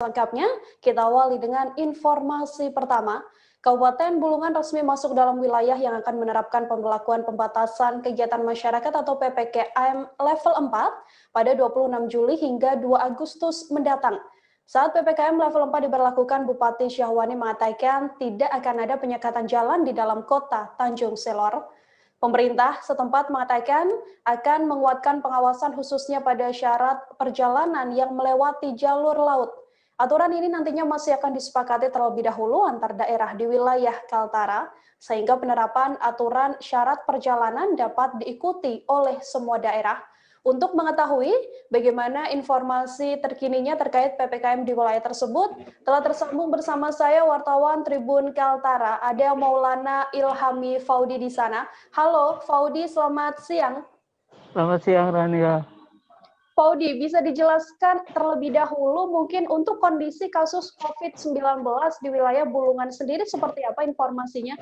Selengkapnya, kita awali dengan informasi pertama. Kabupaten Bulungan resmi masuk dalam wilayah yang akan menerapkan pemberlakuan pembatasan kegiatan masyarakat atau PPKM level 4 pada 26 Juli hingga 2 Agustus mendatang. Saat PPKM level 4 diberlakukan, Bupati Syahwani mengatakan tidak akan ada penyekatan jalan di dalam kota Tanjung Selor. Pemerintah setempat mengatakan akan menguatkan pengawasan khususnya pada syarat perjalanan yang melewati jalur laut. Aturan ini nantinya masih akan disepakati terlebih dahulu antar daerah di wilayah Kaltara, sehingga penerapan aturan syarat perjalanan dapat diikuti oleh semua daerah. Untuk mengetahui bagaimana informasi terkininya terkait PPKM di wilayah tersebut, telah tersambung bersama saya wartawan Tribun Kaltara, ada Maulana Ilhami Faudi di sana. Halo Faudi, selamat siang. Selamat siang Rania. Faudi, bisa dijelaskan terlebih dahulu mungkin untuk kondisi kasus COVID-19 di wilayah Bulungan sendiri seperti apa informasinya?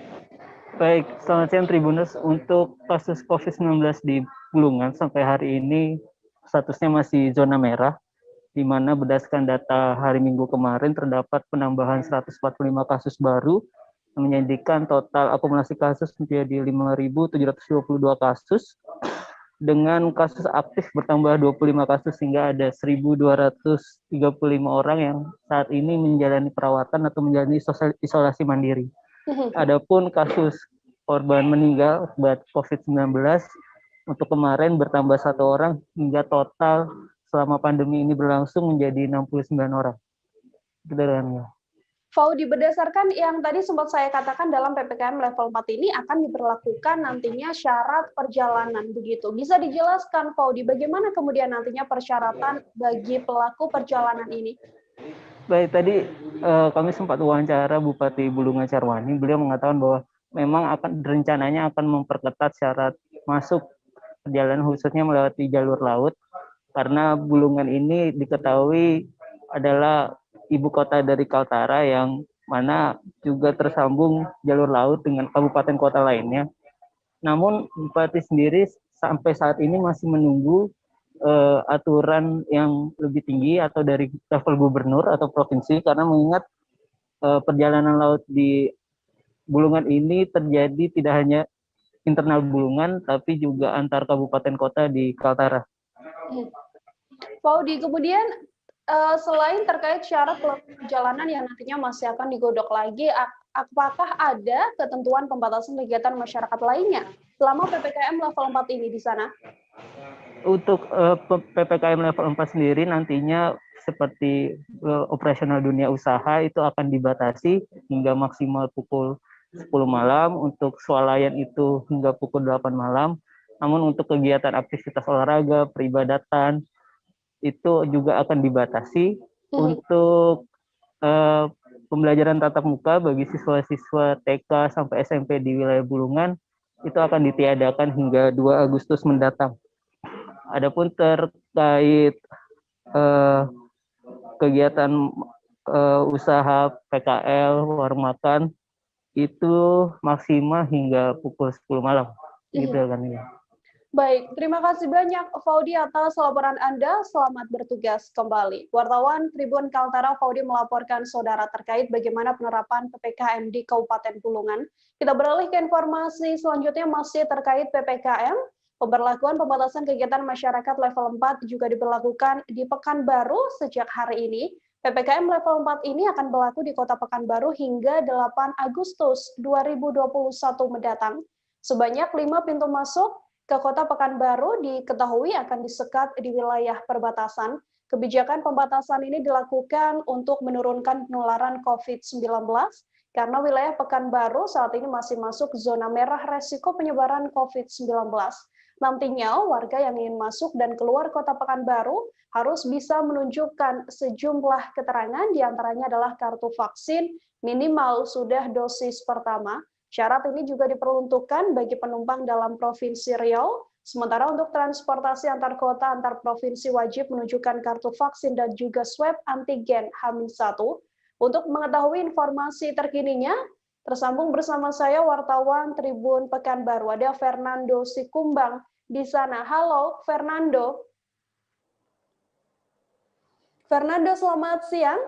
Baik, selamat siang Tribuners. Untuk kasus COVID-19 di Bulungan sampai hari ini statusnya masih zona merah, di mana berdasarkan data hari Minggu kemarin terdapat penambahan 145 kasus baru, yang menjadikan total akumulasi kasus menjadi 5.722 kasus, dengan kasus aktif bertambah 25 kasus sehingga ada 1.235 orang yang saat ini menjalani perawatan atau menjalani isolasi mandiri. Adapun kasus korban meninggal akibat COVID-19 untuk kemarin bertambah 1 orang hingga total selama pandemi ini berlangsung menjadi 69 orang. Faudi, berdasarkan yang tadi sempat saya katakan dalam PPKM level 4 ini akan diberlakukan nantinya syarat perjalanan begitu. Bisa dijelaskan Faudi bagaimana kemudian nantinya persyaratan bagi pelaku perjalanan ini? Baik, tadi kami sempat wawancara Bupati Bulungan Syahwani. Beliau mengatakan bahwa memang rencananya akan memperketat syarat masuk perjalanan khususnya melewati jalur laut, karena Bulungan ini diketahui adalah ibu kota dari Kaltara yang mana juga tersambung jalur laut dengan kabupaten kota lainnya. Namun Bupati sendiri sampai saat ini masih menunggu aturan yang lebih tinggi atau dari level gubernur atau provinsi, karena mengingat perjalanan laut di Bulungan ini terjadi tidak hanya internal Bulungan tapi juga antar kabupaten kota di Kaltara. Faudi, kemudian selain terkait syarat pelaku perjalanan yang nantinya masih akan digodok lagi, apakah ada ketentuan pembatasan kegiatan masyarakat lainnya selama PPKM level 4 ini di sana? Untuk PPKM level 4 sendiri nantinya seperti operasional dunia usaha itu akan dibatasi hingga maksimal pukul 10 malam, untuk swalayan itu hingga pukul 8 malam. Namun untuk kegiatan aktivitas olahraga, peribadatan, itu juga akan dibatasi. Untuk pembelajaran tatap muka bagi siswa-siswa TK sampai SMP di wilayah Bulungan itu akan ditiadakan hingga 2 Agustus mendatang. Adapun terkait kegiatan usaha PKL, warung makan, itu maksimal hingga pukul 10 malam. Gitu kan ya. Baik, terima kasih banyak Faudi atas laporan Anda. Selamat bertugas kembali. Wartawan Tribun Kaltara Faudi melaporkan saudara terkait bagaimana penerapan PPKM di Kabupaten Bulungan. Kita beralih ke informasi selanjutnya masih terkait PPKM. Pemberlakuan pembatasan kegiatan masyarakat level 4 juga diberlakukan di Pekanbaru sejak hari ini. PPKM level 4 ini akan berlaku di Kota Pekanbaru hingga 8 Agustus 2021 mendatang. Sebanyak 5 pintu masuk ke Kota Pekanbaru diketahui akan disekat di wilayah perbatasan. Kebijakan pembatasan ini dilakukan untuk menurunkan penularan COVID-19 karena wilayah Pekanbaru saat ini masih masuk zona merah resiko penyebaran COVID-19. Nantinya warga yang ingin masuk dan keluar Kota Pekanbaru harus bisa menunjukkan sejumlah keterangan, diantaranya adalah kartu vaksin minimal sudah dosis pertama. Syarat ini juga diperuntukkan bagi penumpang dalam Provinsi Riau. Sementara untuk transportasi antar kota antar provinsi wajib menunjukkan kartu vaksin dan juga swab antigen H-1. Untuk mengetahui informasi terkininya, tersambung bersama saya wartawan Tribun Pekanbaru, ada Fernando Sikumbang di sana. Halo Fernando. Fernando, selamat siang.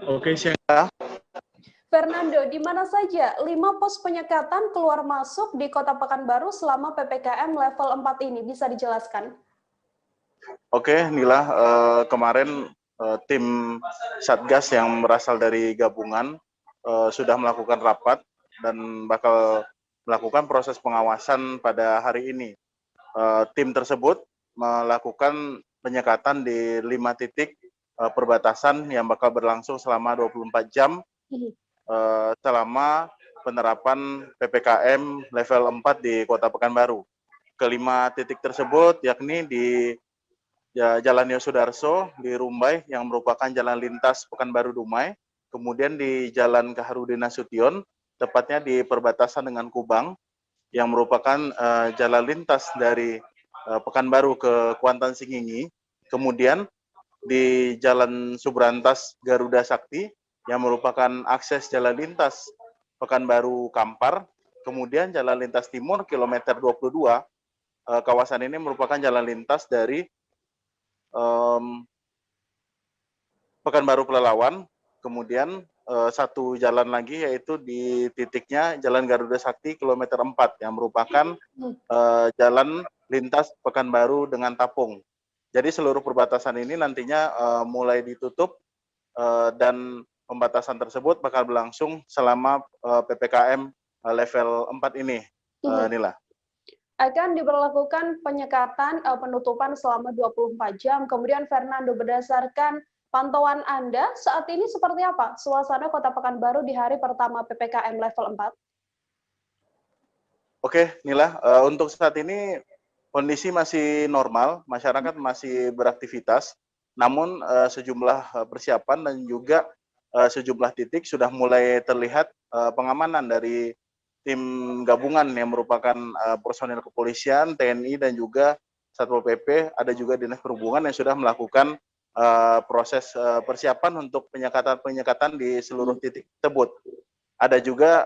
Oke, siang. Fernando, di mana saja 5 pos penyekatan keluar masuk di Kota Pekanbaru selama PPKM level 4 ini? Bisa dijelaskan? Oke, Nila, kemarin tim Satgas yang berasal dari gabungan sudah melakukan rapat dan bakal melakukan proses pengawasan pada hari ini. Tim tersebut melakukan penyekatan di 5 titik perbatasan yang bakal berlangsung selama 24 jam selama penerapan PPKM level 4 di Kota Pekanbaru. Kelima titik tersebut yakni di Jalan Yosudarso di Rumbai yang merupakan jalan lintas Pekanbaru Dumai, kemudian di Jalan Kaharudin Nasution, tepatnya di perbatasan dengan Kubang, yang merupakan jalan lintas dari Pekanbaru ke Kuantan Singingi, kemudian di Jalan Subrantas Garuda Sakti, yang merupakan akses jalan lintas Pekanbaru Kampar, kemudian jalan lintas timur kilometer 22, kawasan ini merupakan jalan lintas dari Pekanbaru Pelalawan, kemudian satu jalan lagi yaitu di titiknya Jalan Garuda Sakti kilometer 4 yang merupakan jalan lintas Pekanbaru dengan Tapung. Jadi seluruh perbatasan ini nantinya mulai ditutup dan pembatasan tersebut bakal berlangsung selama PPKM level 4 ini, Nila. Akan diberlakukan penyekatan penutupan selama 24 jam. Kemudian Fernando, berdasarkan pantauan Anda, saat ini seperti apa suasana Kota Pekanbaru di hari pertama PPKM level 4? Oke, Nila, untuk saat ini kondisi masih normal, masyarakat masih beraktivitas, namun sejumlah persiapan dan juga sejumlah titik sudah mulai terlihat pengamanan dari tim gabungan yang merupakan personil kepolisian, TNI, dan juga Satpol PP, ada juga Dinas Perhubungan yang sudah melakukan proses persiapan untuk penyekatan di seluruh titik tersebut. Ada juga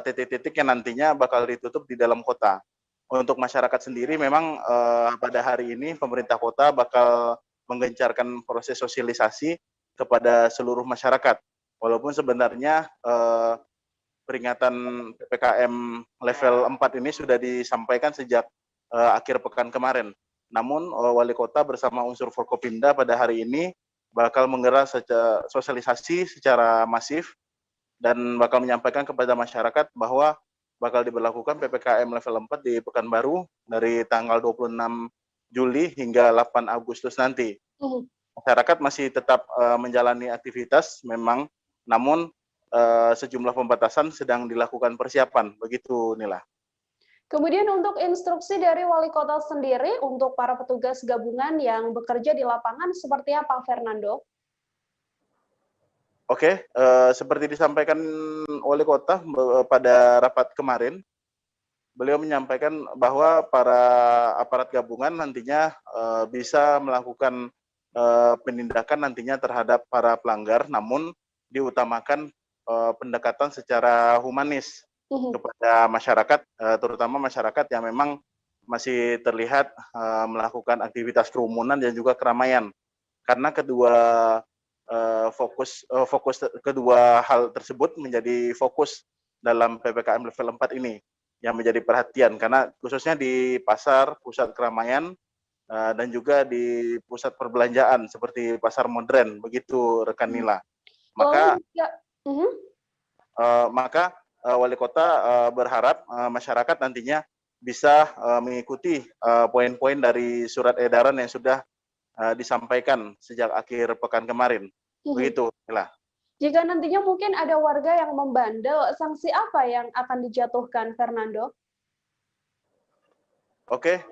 titik-titik yang nantinya bakal ditutup di dalam kota. Untuk masyarakat sendiri memang pada hari ini pemerintah kota bakal menggencarkan proses sosialisasi kepada seluruh masyarakat. Walaupun sebenarnya peringatan PPKM level 4 ini sudah disampaikan sejak akhir pekan kemarin. Namun wali kota bersama unsur Forkopimda pada hari ini bakal menggelar sosialisasi secara masif dan bakal menyampaikan kepada masyarakat bahwa bakal diberlakukan PPKM level 4 di Pekanbaru dari tanggal 26 Juli hingga 8 Agustus nanti. Masyarakat masih tetap menjalani aktivitas memang, namun sejumlah pembatasan sedang dilakukan persiapan, begitu Nila. Kemudian untuk instruksi dari wali kota sendiri untuk para petugas gabungan yang bekerja di lapangan seperti apa, Fernando? Oke, seperti disampaikan wali kota pada rapat kemarin, beliau menyampaikan bahwa para aparat gabungan nantinya bisa melakukan penindakan nantinya terhadap para pelanggar, namun diutamakan pendekatan secara humanis kepada masyarakat, terutama masyarakat yang memang masih terlihat melakukan aktivitas kerumunan dan juga keramaian. Karena fokus kedua hal tersebut menjadi fokus dalam PPKM level 4 ini yang menjadi perhatian, karena khususnya di pasar, pusat keramaian, dan juga di pusat perbelanjaan seperti pasar modern, begitu rekan Nila. Maka wali kota berharap masyarakat nantinya bisa mengikuti poin-poin dari surat edaran yang sudah disampaikan sejak akhir pekan kemarin. Begitu, Nila. Jika nantinya mungkin ada warga yang membandel, sanksi apa yang akan dijatuhkan, Fernando? Oke,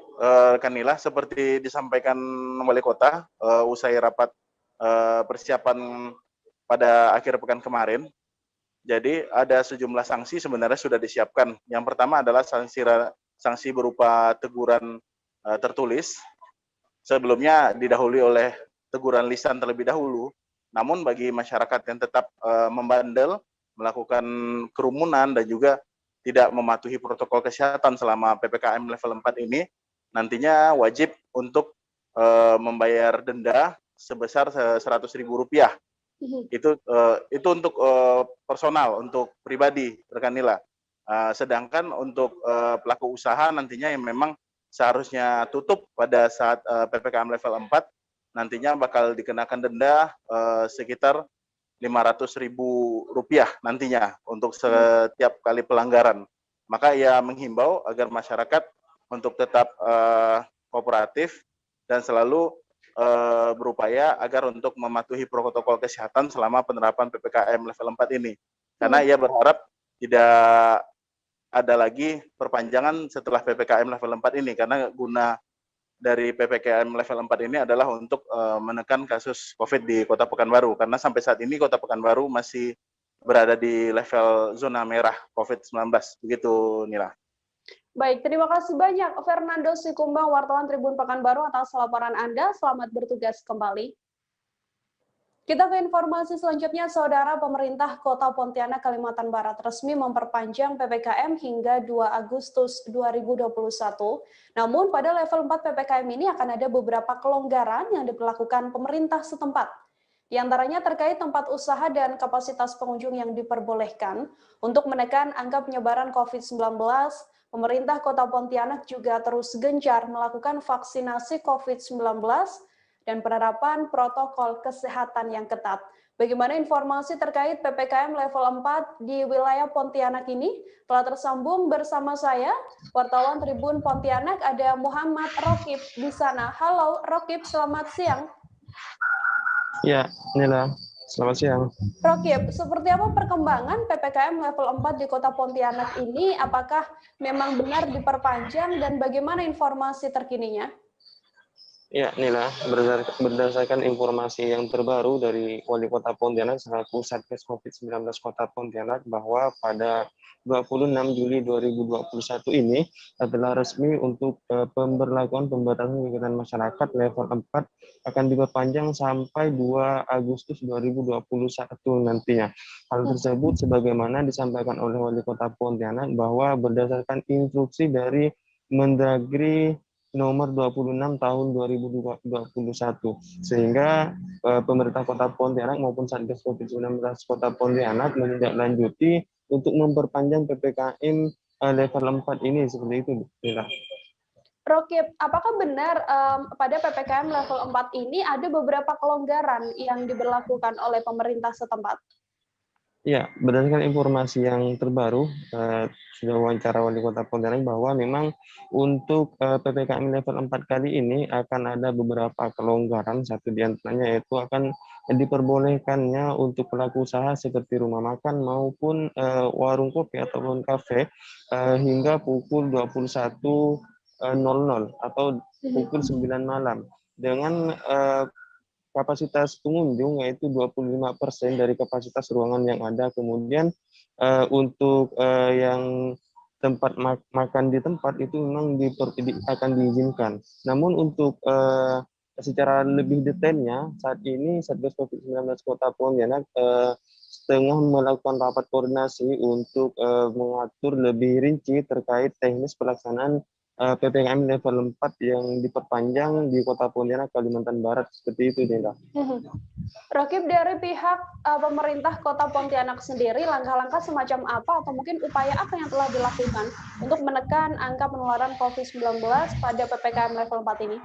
rekan Nila, seperti disampaikan wali kota usai rapat persiapan pada akhir pekan kemarin, jadi ada sejumlah sanksi sebenarnya sudah disiapkan. Yang pertama adalah sanksi berupa teguran tertulis. Sebelumnya didahului oleh teguran lisan terlebih dahulu. Namun bagi masyarakat yang tetap membandel, melakukan kerumunan dan juga tidak mematuhi protokol kesehatan selama PPKM level 4 ini, nantinya wajib untuk membayar denda sebesar Rp100.000 Itu untuk personal, untuk pribadi rekan Nila. Sedangkan untuk pelaku usaha nantinya yang memang seharusnya tutup pada saat PPKM level 4, nantinya bakal dikenakan denda sekitar Rp500.000 nantinya untuk setiap kali pelanggaran. Maka ia menghimbau agar masyarakat untuk tetap kooperatif dan selalu berupaya agar untuk mematuhi protokol kesehatan selama penerapan PPKM level 4 ini. Karena ia berharap tidak ada lagi perpanjangan setelah PPKM level 4 ini, karena guna dari PPKM level 4 ini adalah untuk menekan kasus COVID di Kota Pekanbaru, karena sampai saat ini Kota Pekanbaru masih berada di level zona merah COVID-19. Begitu, Nila. Baik, terima kasih banyak Fernando Sikumbang, wartawan Tribun Pekanbaru atas laporan Anda. Selamat bertugas kembali. Kita ke informasi selanjutnya, Saudara. Pemerintah Kota Pontianak, Kalimantan Barat resmi memperpanjang PPKM hingga 2 Agustus 2021. Namun pada level 4 PPKM ini akan ada beberapa kelonggaran yang diberlakukan pemerintah setempat. Di antaranya terkait tempat usaha dan kapasitas pengunjung yang diperbolehkan. Untuk menekan angka penyebaran COVID-19, pemerintah Kota Pontianak juga terus gencar melakukan vaksinasi COVID-19 dan penerapan protokol kesehatan yang ketat. Bagaimana informasi terkait PPKM level 4 di wilayah Pontianak ini? Telah tersambung bersama saya, wartawan Tribun Pontianak, ada Muhammad Rokib di sana. Halo Rokib, selamat siang. Ya, Nila, selamat siang. Rokib, seperti apa perkembangan PPKM level 4 di Kota Pontianak ini? Apakah memang benar diperpanjang dan bagaimana informasi terkininya? Ya, Nila, berdasarkan informasi yang terbaru dari Wali Kota Pontianak selaku Satgas COVID-19 Kota Pontianak bahwa pada 26 Juli 2021 ini adalah resmi untuk pemberlakuan pembatasan kegiatan masyarakat level 4 akan diperpanjang sampai 2 Agustus 2021 nantinya. Hal tersebut sebagaimana disampaikan oleh Wali Kota Pontianak bahwa berdasarkan instruksi dari Mendagri nomor 26 tahun 2021, sehingga pemerintah Kota Pontianak maupun Satgas COVID-19 Kota Pontianak menindaklanjuti untuk memperpanjang PPKM level 4 ini, seperti itu, Nila. Rokib, apakah benar pada PPKM level 4 ini ada beberapa kelonggaran yang diberlakukan oleh pemerintah setempat? Ya, berdasarkan informasi yang terbaru, sudah wawancara Wali Kota Pontianak bahwa memang untuk PPKM level 4 kali ini akan ada beberapa kelonggaran. Satu di antaranya yaitu akan diperbolehkannya untuk pelaku usaha seperti rumah makan maupun warung kopi ataupun kafe hingga pukul 21.00 atau pukul 9 malam dengan kapasitas pengunjung yaitu 25% dari kapasitas ruangan yang ada. Kemudian untuk yang tempat makan di tempat itu memang akan diizinkan. Namun untuk secara lebih detailnya saat ini Satgas COVID-19 Kota Pontianak tengah melakukan rapat koordinasi untuk mengatur lebih rinci terkait teknis pelaksanaan PPKM level 4 yang diperpanjang di Kota Pontianak, Kalimantan Barat, seperti itu, Nila. Rokib, dari pihak pemerintah Kota Pontianak sendiri, langkah-langkah semacam apa atau mungkin upaya apa yang telah dilakukan untuk menekan angka penularan COVID-19 pada PPKM level 4 ini?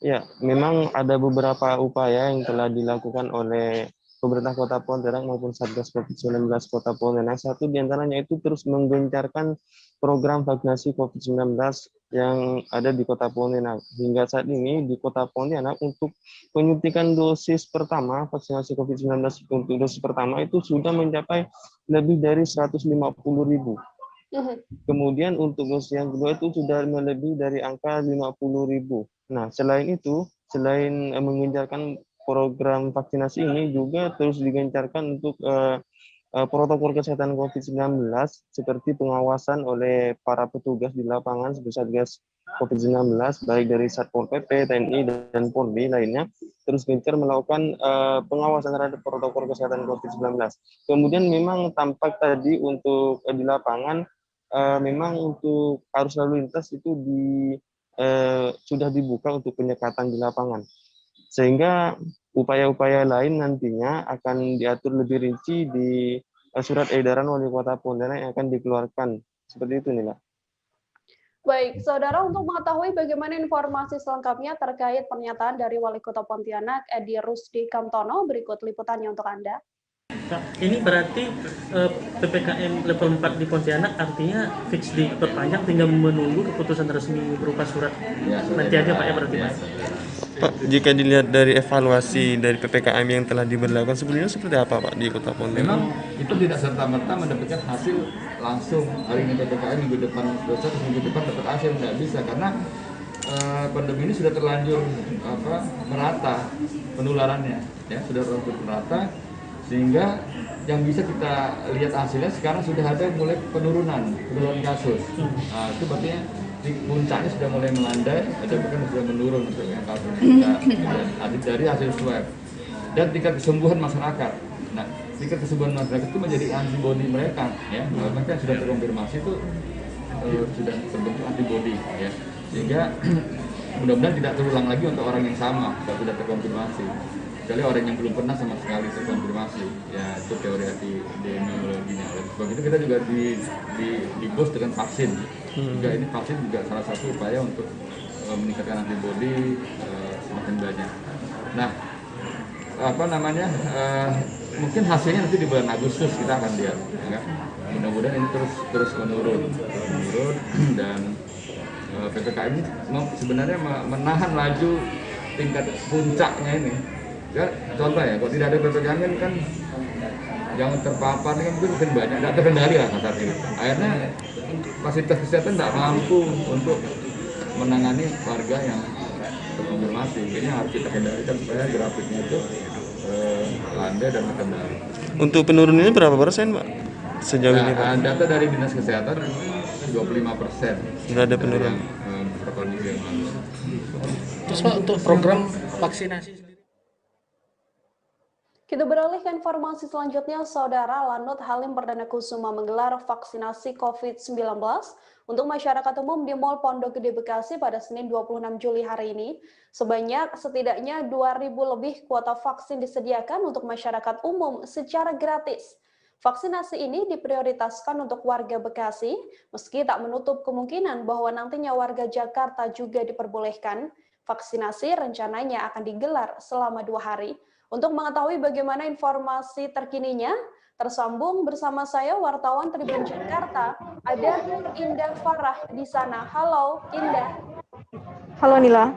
Ya, memang ada beberapa upaya yang telah dilakukan oleh pemerintah Kota Pontianak maupun Satgas COVID-19 Kota Pontianak. Satu di antaranya itu terus menggencarkan program vaksinasi COVID-19 yang ada di Kota Pontianak. Hingga saat ini di Kota Pontianak untuk penyuntikan dosis pertama vaksinasi COVID-19 untuk dosis pertama itu sudah mencapai lebih dari 150.000. Kemudian untuk dosis yang kedua itu sudah melebihi dari angka 50.000. Nah, selain itu, selain menggencarkan program vaksinasi ini juga terus digencarkan untuk protokol kesehatan COVID-19 seperti pengawasan oleh para petugas di lapangan seperti Satgas COVID-19 baik dari Satpol PP, TNI dan Polri lainnya terus gencar melakukan pengawasan terhadap protokol kesehatan COVID-19. Kemudian memang tampak tadi untuk di lapangan memang untuk arus lalu lintas itu sudah dibuka untuk penyekatan di lapangan. Sehingga upaya-upaya lain nantinya akan diatur lebih rinci di surat edaran Wali Kota Pontianak yang akan dikeluarkan. Seperti itu nih, Mbak. Baik, saudara, untuk mengetahui bagaimana informasi selengkapnya terkait pernyataan dari Wali Kota Pontianak, Edi Rusdi Kamtono, berikut liputannya untuk Anda. Pak, ini berarti PPKM level 4 di Pontianak artinya fix diperpanjang, tinggal menunggu keputusan resmi berupa surat nanti aja Pak ya berarti Pak? Pak, jika dilihat dari evaluasi dari PPKM yang telah diberlakukan sebelumnya seperti apa Pak di Kota Pontianak? Memang itu tidak serta-merta mendapatkan hasil langsung hari ini PPKM, minggu depan dosa, minggu depan dapat hasil, nggak bisa karena pandemi ini sudah terlanjur merata penularannya, ya sudah terlanjur merata sehingga yang bisa kita lihat hasilnya sekarang sudah ada mulai penurunan kasus. Nah, itu berarti di puncaknya sudah mulai melandai, ada bahkan sudah menurun untuk yang kasusnya dari hasil swab dan tingkat kesembuhan masyarakat. Nah, tingkat kesembuhan masyarakat itu menjadi antibodi mereka, ya mereka yang sudah terkonfirmasi itu sudah terbentuk antibodi, ya sehingga mudah-mudahan tidak terulang lagi untuk orang yang sama kalau sudah terkonfirmasi. Kecuali orang yang belum pernah sama sekali terkonfirmasi, ya itu teori epidemiologinya. Sebab itu kita juga di boost dengan vaksin. Juga ini vaksin juga salah satu upaya untuk meningkatkan antibodi semakin banyak. Nah, mungkin hasilnya nanti di bulan Agustus kita akan lihat, ya kan? Mudah-mudahan ini terus menurun dan PPKM ini sebenarnya menahan laju tingkat puncaknya ini. Ya, contoh ya, kalau tidak ada PPKM kan yang terpapar ini kan mungkin banyak, tidak terkendali lah saat ini. Akhirnya fasilitas kesehatan tidak mampu untuk menangani warga yang terkonfirmasi. Ini harus kita kendalikan supaya grafiknya itu landai dan terkendali. Untuk penurunannya berapa persen Pak sejauh ini Pak? Data dari Dinas Kesehatan 25%. Sudah ada penurunan. Beberapa minggu yang lalu. Terus Pak, untuk program vaksinasi sendiri? Kita beralih ke informasi selanjutnya, Saudara. Lanut Halim Perdana Kusuma menggelar vaksinasi COVID-19 untuk masyarakat umum di Mall Pondok Gede Bekasi pada Senin 26 Juli hari ini. Setidaknya 2.000 lebih kuota vaksin disediakan untuk masyarakat umum secara gratis. Vaksinasi ini diprioritaskan untuk warga Bekasi, meski tak menutup kemungkinan bahwa nantinya warga Jakarta juga diperbolehkan. Vaksinasi rencananya akan digelar selama 2 hari. Untuk mengetahui bagaimana informasi terkininya, tersambung bersama saya wartawan Tribun Jakarta, ada Indah Farah di sana. Halo, Indah. Halo Nila.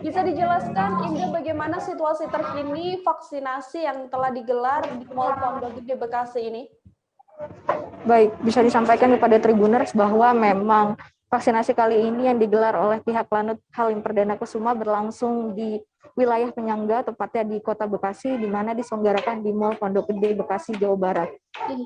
Bisa dijelaskan, Indah, bagaimana situasi terkini vaksinasi yang telah digelar di Mall Pondok Gede Bekasi ini? Baik, bisa disampaikan kepada Tribuners bahwa memang vaksinasi kali ini yang digelar oleh pihak Lanut Halim Perdana Kusuma berlangsung di wilayah penyangga, tepatnya di Kota Bekasi, di mana diselenggarakan di Mall Pondok Gede, Bekasi, Jawa Barat.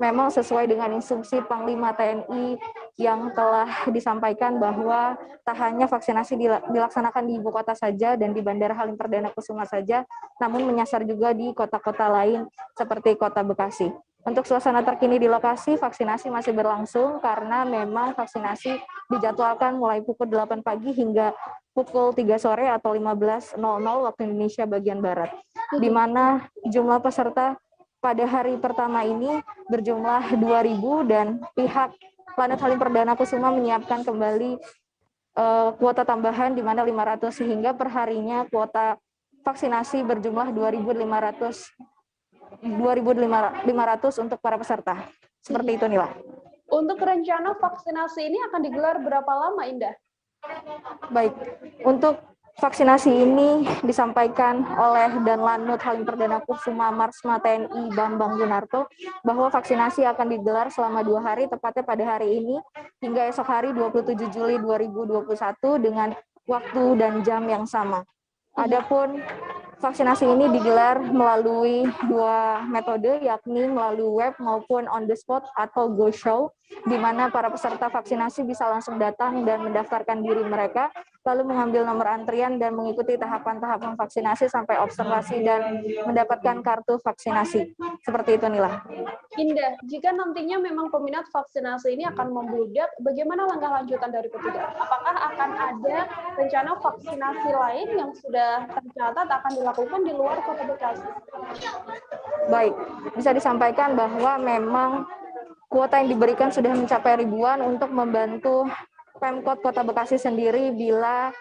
Memang sesuai dengan instruksi Panglima TNI yang telah disampaikan bahwa tak hanya vaksinasi dilaksanakan di ibu kota saja dan di Bandara Halim Perdana Kusuma saja, namun menyasar juga di kota-kota lain seperti Kota Bekasi. Untuk suasana terkini di lokasi, vaksinasi masih berlangsung karena memang vaksinasi dijadwalkan mulai pukul 8 pagi hingga pukul 3 sore atau 15.00 waktu Indonesia bagian Barat. Di mana jumlah peserta pada hari pertama ini berjumlah 2.000 dan pihak Lanut Halim Perdana Kusuma menyiapkan kembali kuota tambahan di mana 500 sehingga perharinya kuota vaksinasi berjumlah 2.500 untuk para peserta. Seperti itu, Nila. Untuk rencana vaksinasi ini akan digelar berapa lama, Indah? Baik, untuk vaksinasi ini disampaikan oleh Lanut Halim Perdana Kusuma Marsma TNI Bambang Gunarto bahwa vaksinasi akan digelar selama 2 hari, tepatnya pada hari ini hingga esok hari 27 Juli 2021 dengan waktu dan jam yang sama. Adapun vaksinasi ini digelar melalui 2 metode, yakni melalui web maupun on the spot atau go show, di mana para peserta vaksinasi bisa langsung datang dan mendaftarkan diri mereka, lalu mengambil nomor antrian dan mengikuti tahapan-tahapan vaksinasi sampai observasi dan mendapatkan kartu vaksinasi. Seperti itu, Nila. Indah, jika nantinya memang peminat vaksinasi ini akan membludak, bagaimana langkah lanjutan dari petugas? Apakah akan ada rencana vaksinasi lain yang sudah tercatat akan dilakukan di luar Kota Bekasi? Baik, bisa disampaikan bahwa memang kuota yang diberikan sudah mencapai ribuan untuk membantu Pemkot Kota Bekasi sendiri bila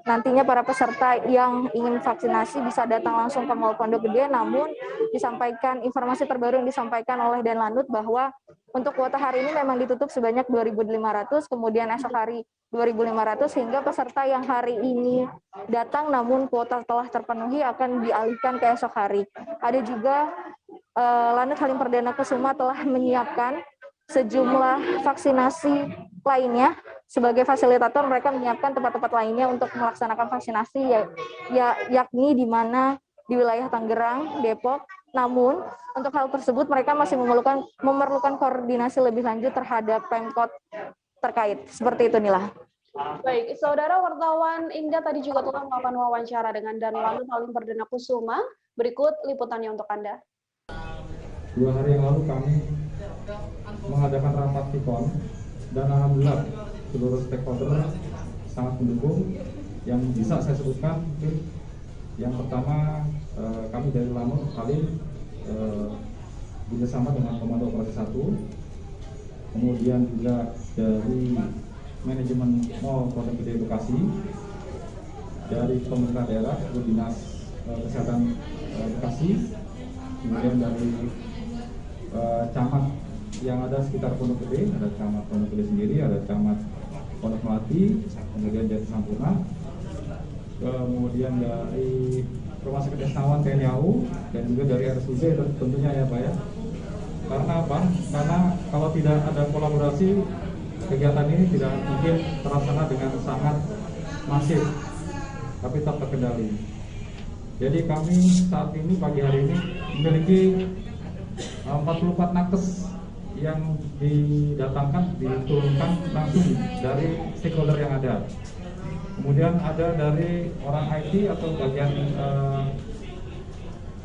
nantinya para peserta yang ingin vaksinasi bisa datang langsung ke Mall Pondok Gede, namun disampaikan informasi terbaru yang disampaikan oleh Denlanut bahwa untuk kuota hari ini memang ditutup sebanyak 2.500, kemudian esok hari 2.500, sehingga peserta yang hari ini datang namun kuota telah terpenuhi akan dialihkan ke esok hari. Ada juga Lanut Halim Perdana Kusuma telah menyiapkan sejumlah vaksinasi lainnya. Sebagai fasilitator, mereka menyiapkan tempat-tempat lainnya untuk melaksanakan vaksinasi, yakni di mana di wilayah Tangerang, Depok. Namun, untuk hal tersebut mereka masih memerlukan koordinasi lebih lanjut terhadap Pemkot terkait. Seperti itu, Nila. Baik, saudara wartawan Indah tadi juga telah melakukan wawancara dengan Lanut Halim Perdana Kusuma. Berikut liputannya untuk Anda. 2 hari yang lalu kami mengadakan rapat Tikon dan alhamdulillah seluruh stakeholder sangat mendukung. Yang bisa saya sebutkan mungkin yang pertama, kami dari Lanut Halim bekerjasama dengan Komando Operasi 1, kemudian juga dari manajemen Mall Pondok Gede Bekasi, dari pemerintah daerah, Dinas Kesehatan Bekasi, kemudian dari camat yang ada sekitar Pondok Gede, ada camat Pondok Gede sendiri, ada camat Pondok Melati, kemudian Jati Sampurna, kemudian dari Rumah Sakit Esnawan TNI AU, dan juga dari RSUD tentunya ya Pak ya. Karena apa? Karena kalau tidak ada kolaborasi, kegiatan ini tidak mungkin terlaksana dengan sangat masif, tapi tetap terkendali. Jadi kami saat ini pagi hari ini memiliki 44 nakes yang didatangkan, diturunkan langsung dari stakeholder yang ada. Kemudian ada dari orang IT atau bagian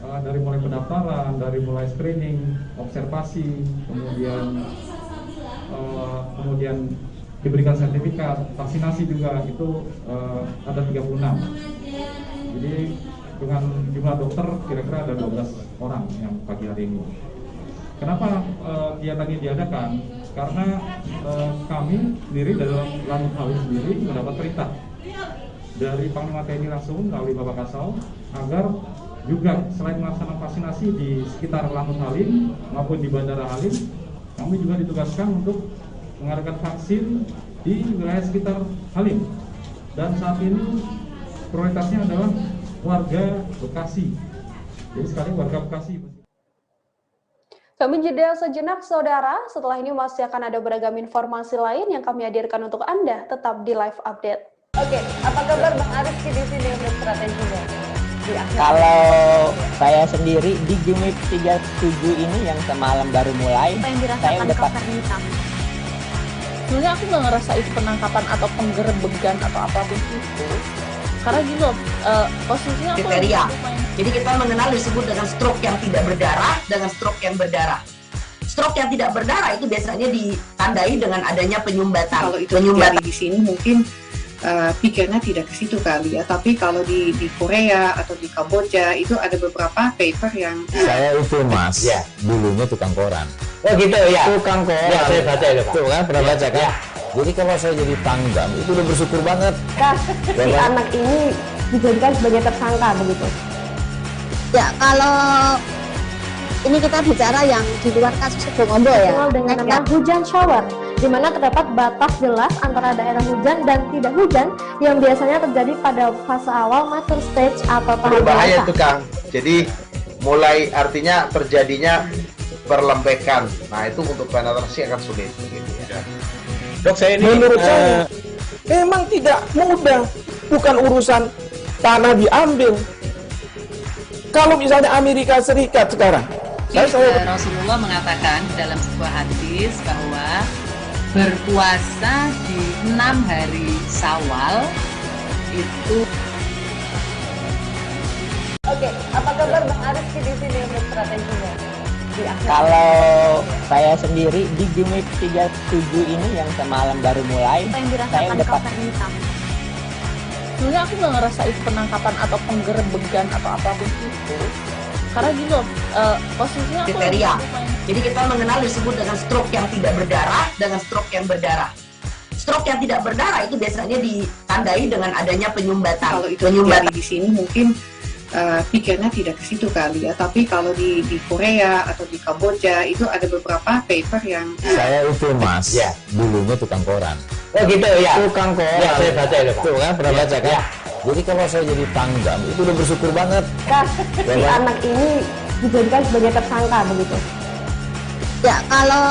dari mulai pendaftaran, dari mulai screening, observasi, kemudian diberikan sertifikat, vaksinasi juga itu ada 36. Jadi dengan jumlah dokter kira-kira ada 12 orang yang pagi hari ini. Kenapa kegiatan ini diadakan? Karena kami sendiri dalam Lanut Halim sendiri mendapat perintah dari Panglima TNI langsung melalui Bapak Kasau agar juga selain melaksanakan vaksinasi di sekitar Lanut Halim maupun di Bandara Halim, kami juga ditugaskan untuk mengadakan vaksin di wilayah sekitar Halim. Dan saat ini prioritasnya adalah warga Bekasi. Jadi sekali warga Bekasi. Kami jeda sejenak, saudara. Setelah ini masih akan ada beragam informasi lain yang kami hadirkan untuk Anda. Tetap di live update. Oke, apa kabar Bang Arif di sini untuk strateginya? Kalau saya sendiri di Gimip 37 ini yang semalam baru mulai, saya udah hitam. Sebenarnya aku nggak ngerasa itu penangkapan atau penggerebegan atau apapun itu. Karena gini loh, posisinya kriteria. Jadi kita mengenal disebut dengan stroke yang tidak berdarah dengan stroke yang berdarah. Stroke yang tidak berdarah itu biasanya ditandai dengan adanya penyumbatan. Kalau itu terjadi di sini mungkin pikirnya tidak ke situ kali ya. Tapi kalau di Korea atau di Kamboja itu ada beberapa paper yang saya itu Mas, ya, dulunya tukang koran. Oh gitu ya. Tukang koran. Ya, saya baca itu Pak. Tuh kan pernah baca kan? Ya. Jadi kalau saya jadi tanggam itu udah bersyukur banget. Si anak ini dijadikan sebagai tersangka begitu. Ya, kalau ini kita bicara yang di luar kasus Bongombo ya. Dengan nama hujan shower, di mana terdapat batas jelas antara daerah hujan dan tidak hujan yang biasanya terjadi pada fase awal mature stage atau tahap berbahaya itu Kang. Jadi mulai artinya terjadinya perlembekan. Nah itu untuk penetrasi akan sulit. Begitu, ya. Dok, saya ini menurut saya memang tidak mudah, bukan urusan tanah diambil. Kalau misalnya Amerika Serikat sekarang, Rasulullah mengatakan dalam sebuah hadis bahwa berpuasa di 6 hari Syawal itu. Oke, apa kabar Bang Ariski di sini untuk strateginya? Kalau saya sendiri di Gimip 37 ini yang semalam baru mulai, saya udah sebenarnya aku nggak ngerasa itu penangkapan atau penggerebegan atau apapun itu, karena gini loh, posisinya aku kriteria. Jadi kita mengenal disebut dengan stroke yang tidak berdarah dengan stroke yang berdarah. Stroke yang tidak berdarah itu biasanya ditandai dengan adanya penyumbatan. Kalau itu terjadi di sini mungkin pikirnya tidak ke situ kali ya, tapi kalau di Korea atau di Kamboja itu ada beberapa paper yang Saya itu Mas, dulunya tukang koran. Oh gitu ya. Tukang koran. Ya, saya baca itu Pak. Tuh kan, pernah baca kan? Ya. Jadi kalau saya jadi tanggam, itu udah bersyukur banget. Si anak ini dijadikan sebagai tersangka begitu. Ya, kalau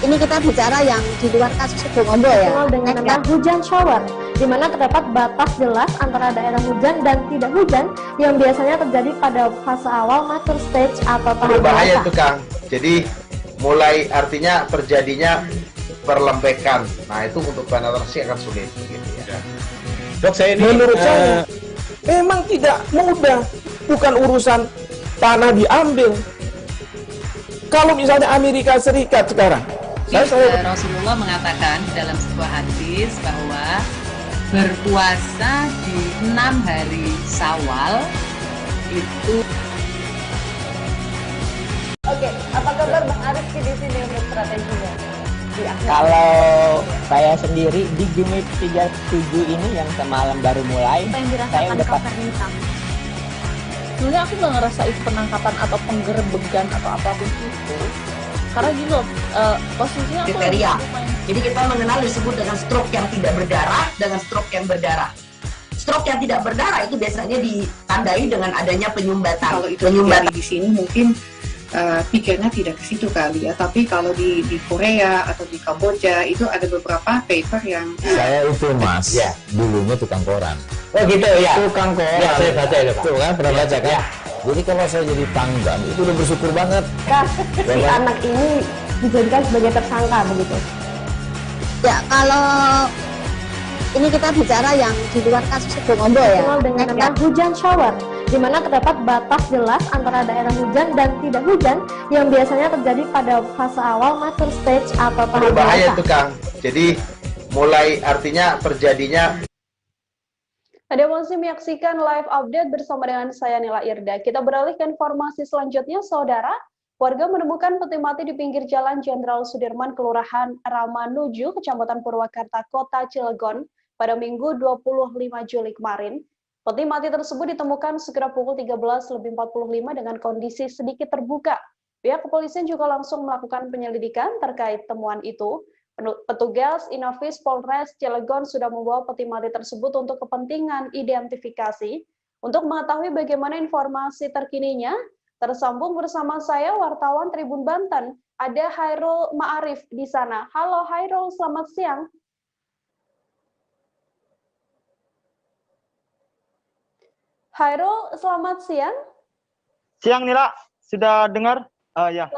ini kita bicara yang di luar kasus Subombo ya. Dikenal dengan nama hujan shower, di mana terdapat batas jelas antara daerah hujan dan tidak hujan yang biasanya terjadi pada fase awal mature stage atau tahap Berbahaya dewasa. itu Kang. Jadi mulai artinya terjadinya perlembekan. Nah itu untuk penetrasi akan sulit gitu ya. Dok, saya ini menurut saya memang tidak mudah, bukan urusan tanah diambil. Kalau misalnya Amerika Serikat sekarang, Rasulullah mengatakan dalam sebuah hadis bahwa berpuasa di 6 hari Syawal itu. Oke, apa kabar Bang Ariski di sini untuk strateginya? Kalau saya sendiri di Gimip 37 ini yang semalam baru mulai, saya udah sebenarnya aku nggak ngerasa itu penangkapan atau penggerebegan atau apapun itu, karena gini loh, posisinya aku kriteria. Jadi kita mengenal disebut dengan stroke yang tidak berdarah dengan stroke yang berdarah. Stroke yang tidak berdarah itu biasanya ditandai dengan adanya penyumbatan. Kalau itu terjadi di sini mungkin pikirnya tidak ke situ kali ya, tapi kalau di Korea atau di Kamboja itu ada beberapa paper yang Saya itu Mas, dulunya tukang koran. Oh gitu ya. Tukang koran. Ya, saya baca itu Pak. Tuh kan, pernah baca kan? Jadi kalau saya jadi tanggam, itu udah bersyukur banget. Si anak ini dijadikan sebagai tersangka begitu. Ya, kalau ini kita bicara yang di luar kasus Subombo ya. Dikenal dengan nama hujan shower, di mana terdapat batas jelas antara daerah hujan dan tidak hujan yang biasanya terjadi pada fase awal mature stage atau tahap Berbahaya dewasa. itu Kang. Jadi mulai artinya terjadinya. Anda masih menyaksikan live update bersama dengan saya Nila Irda. Kita beralih ke informasi selanjutnya, Saudara. Warga menemukan peti mati di pinggir Jalan Jenderal Sudirman, Kelurahan Ramanuju, Kecamatan Purwakarta, Kota Cilegon, pada Minggu 25 Juli kemarin. Peti mati tersebut ditemukan sekitar pukul 13.45 dengan kondisi sedikit terbuka. Pihak kepolisian juga langsung melakukan penyelidikan terkait temuan itu. Petugas Inafis Polres Cilegon sudah membawa peti mati tersebut untuk kepentingan identifikasi. Untuk mengetahui bagaimana informasi terkininya, tersambung bersama saya wartawan Tribun Banten, ada Hairul Ma'arif di sana. Halo Hairul, selamat siang. Hairul, selamat siang. Siang Nila, sudah dengar? Ya.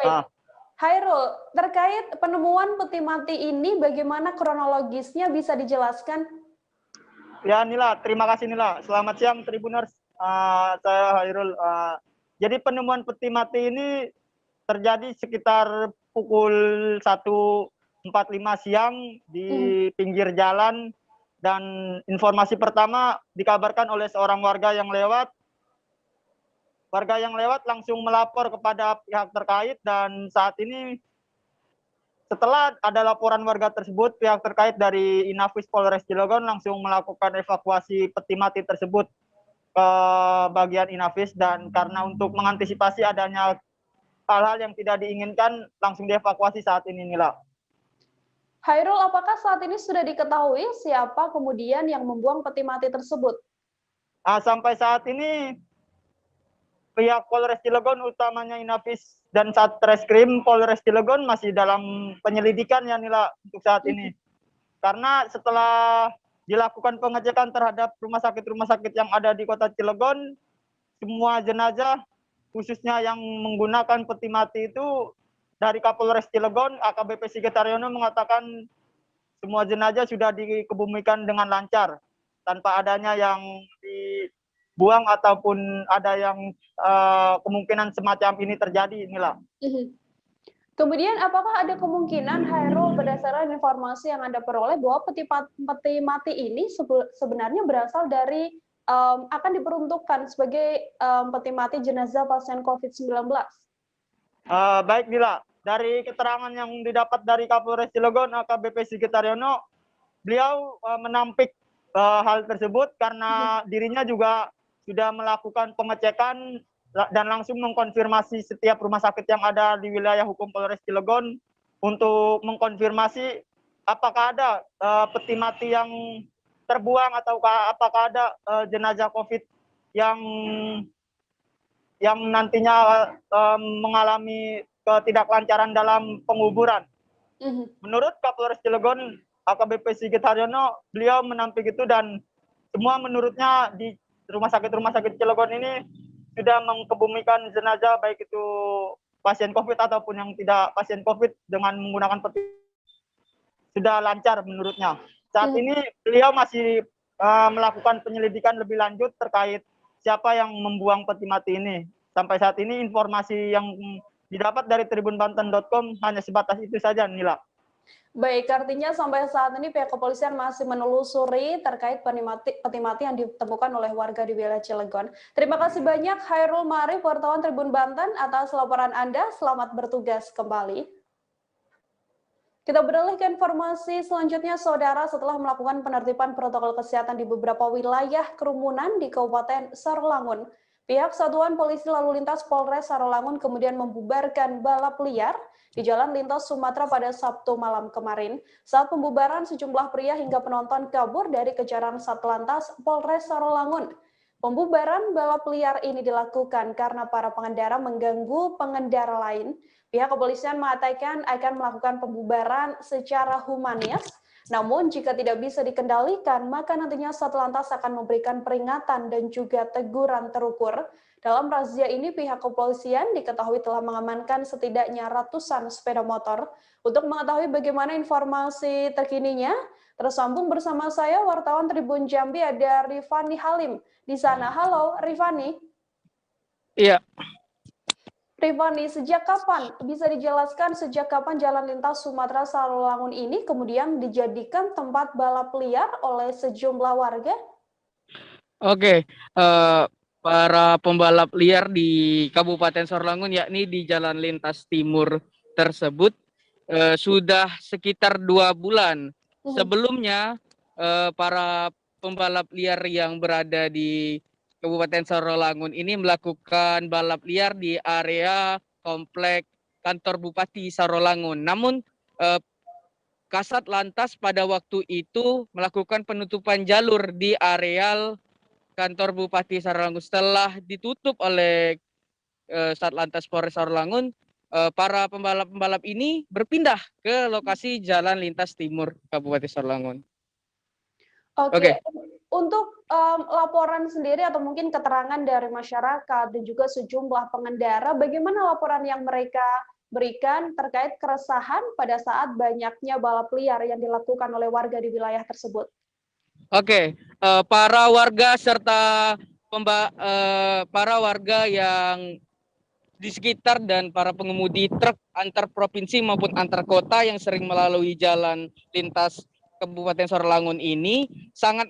Hairul, terkait penemuan peti mati ini, bagaimana kronologisnya bisa dijelaskan? Ya Nila, terima kasih Nila. Selamat siang Tribuners. Saya Hairul. Jadi penemuan peti mati ini terjadi sekitar pukul 1.45 siang di pinggir jalan, dan informasi pertama dikabarkan oleh seorang warga yang lewat. Warga yang lewat langsung melapor kepada pihak terkait, dan saat ini setelah ada laporan warga tersebut, pihak terkait dari Inafis Polres Cilegon langsung melakukan evakuasi peti mati tersebut ke bagian Inafis, dan karena untuk mengantisipasi adanya hal-hal yang tidak diinginkan langsung dievakuasi saat ini Nila. Hairul, apakah saat ini sudah diketahui siapa kemudian yang membuang peti mati tersebut? Sampai saat ini pihak Polres Cilegon, utamanya Inafis dan Satreskrim Polres Cilegon, masih dalam penyelidikan ya Nila untuk saat ini. Karena setelah dilakukan pengecekan terhadap rumah sakit yang ada di Kota Cilegon, semua jenazah khususnya yang menggunakan peti mati itu dari Kapolres Cilegon, AKBP Sigit Haryono mengatakan semua jenazah sudah dikebumikan dengan lancar, tanpa adanya yang dibuang ataupun ada yang kemungkinan semacam ini terjadi, inilah. Kemudian apakah ada kemungkinan, Hairul, berdasarkan informasi yang Anda peroleh, bahwa peti mati ini sebenarnya berasal dari akan diperuntukkan sebagai peti mati jenazah pasien COVID-19? Baik, Dila. Dari keterangan yang didapat dari Kapolres Cilegon, AKBP Sigit Haryono, beliau menampik hal tersebut karena dirinya juga sudah melakukan pengecekan dan langsung mengkonfirmasi setiap rumah sakit yang ada di wilayah hukum Polres Cilegon untuk mengkonfirmasi apakah ada peti mati yang terbuang atau apakah ada jenazah COVID yang nantinya mengalami ketidaklancaran dalam penguburan. Menurut Kapolres Cilegon, AKBP Sigit Haryono, beliau menampik itu dan semua menurutnya di rumah sakit Cilegon ini sudah mengkebumikan jenazah baik itu pasien COVID ataupun yang tidak pasien COVID dengan menggunakan peti sudah lancar menurutnya. Saat ini beliau masih melakukan penyelidikan lebih lanjut terkait siapa yang membuang peti mati ini. Sampai saat ini informasi yang didapat dari tribunbanten.com hanya sebatas itu saja, Nila. Baik, artinya sampai saat ini pihak kepolisian masih menelusuri terkait peti mati yang ditemukan oleh warga di wilayah Cilegon. Terima kasih banyak Hairul Ma'arif, wartawan Tribun Banten, atas laporan Anda. Selamat bertugas kembali. Kita beralih ke informasi selanjutnya, Saudara. Setelah melakukan penertiban protokol kesehatan di beberapa wilayah kerumunan di Kabupaten Sarolangun, pihak Satuan Polisi Lalu Lintas Polres Sarolangun kemudian membubarkan balap liar di Jalan Lintas Sumatera pada Sabtu malam kemarin. Saat pembubaran, sejumlah pria hingga penonton kabur dari kejaran Satlantas Polres Sarolangun. Pembubaran balap liar ini dilakukan karena para pengendara mengganggu pengendara lain. Pihak kepolisian mengatakan akan melakukan pembubaran secara humanis. Namun jika tidak bisa dikendalikan, maka nantinya Satlantas akan memberikan peringatan dan juga teguran terukur. Dalam razia ini, pihak kepolisian diketahui telah mengamankan setidaknya ratusan sepeda motor. Untuk mengetahui bagaimana informasi terkininya, tersambung bersama saya wartawan Tribun Jambi ada Rifani Halim di sana. Halo, Rifani. Iya. Rifani, sejak kapan, bisa dijelaskan sejak kapan Jalan Lintas Sumatera Sarolangun ini kemudian dijadikan tempat balap liar oleh sejumlah warga? Oke, para pembalap liar di Kabupaten Sarolangun, yakni di Jalan Lintas Timur tersebut, sudah sekitar 2 bulan. Sebelumnya, para pembalap liar yang berada di Kabupaten Sarolangun ini melakukan balap liar di area komplek kantor Bupati Sarolangun. Namun Kasat Lantas pada waktu itu melakukan penutupan jalur di areal kantor Bupati Sarolangun. Setelah ditutup oleh Satlantas Polres Sarolangun, para pembalap-pembalap ini berpindah ke lokasi Jalan Lintas Timur Kabupaten Sarolangun. Oke. Untuk laporan sendiri atau mungkin keterangan dari masyarakat dan juga sejumlah pengendara, bagaimana laporan yang mereka berikan terkait keresahan pada saat banyaknya balap liar yang dilakukan oleh warga di wilayah tersebut? Oke, para warga serta para warga yang di sekitar dan para pengemudi truk antar provinsi maupun antar kota yang sering melalui jalan lintas Kabupaten Sarolangun ini sangat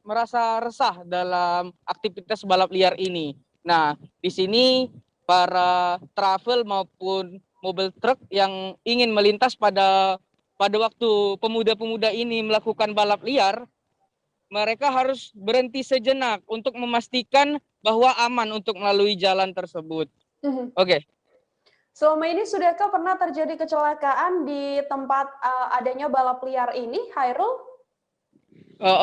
merasa resah dalam aktivitas balap liar ini. Nah, di sini para travel maupun mobil truk yang ingin melintas pada waktu pemuda-pemuda ini melakukan balap liar, mereka harus berhenti sejenak untuk memastikan bahwa aman untuk melalui jalan tersebut. Oke. Selama ini sudahkah pernah terjadi kecelakaan di tempat adanya balap liar ini, Hairul?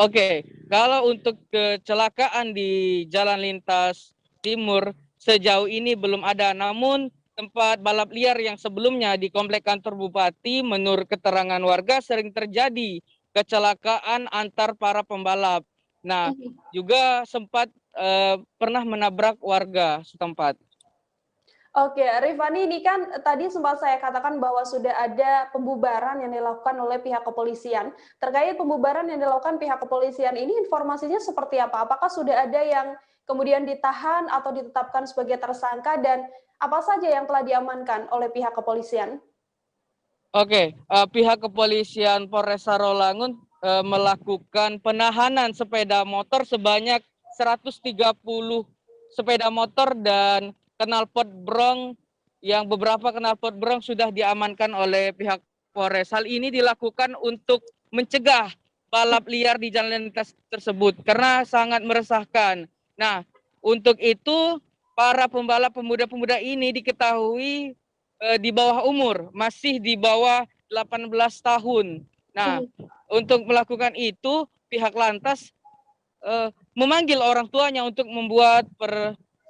Oke, kalau untuk kecelakaan di Jalan Lintas Timur sejauh ini belum ada. Namun tempat balap liar yang sebelumnya di komplek kantor Bupati, menurut keterangan warga sering terjadi kecelakaan antar para pembalap. Nah, juga sempat pernah menabrak warga setempat. Oke, Rifani, ini kan tadi sempat saya katakan bahwa sudah ada pembubaran yang dilakukan oleh pihak kepolisian. Terkait pembubaran yang dilakukan pihak kepolisian ini, informasinya seperti apa? Apakah sudah ada yang kemudian ditahan atau ditetapkan sebagai tersangka, dan apa saja yang telah diamankan oleh pihak kepolisian? Oke, pihak kepolisian Polres Sarolangun melakukan penahanan sepeda motor sebanyak 130 sepeda motor dan knalpot brong, yang beberapa knalpot brong sudah diamankan oleh pihak Polres. Hal ini dilakukan untuk mencegah balap liar di jalan lintas tersebut karena sangat meresahkan. Nah, untuk itu para pembalap pemuda-pemuda ini diketahui di bawah umur, masih di bawah 18 tahun. Nah, untuk melakukan itu pihak lantas memanggil orang tuanya untuk membuat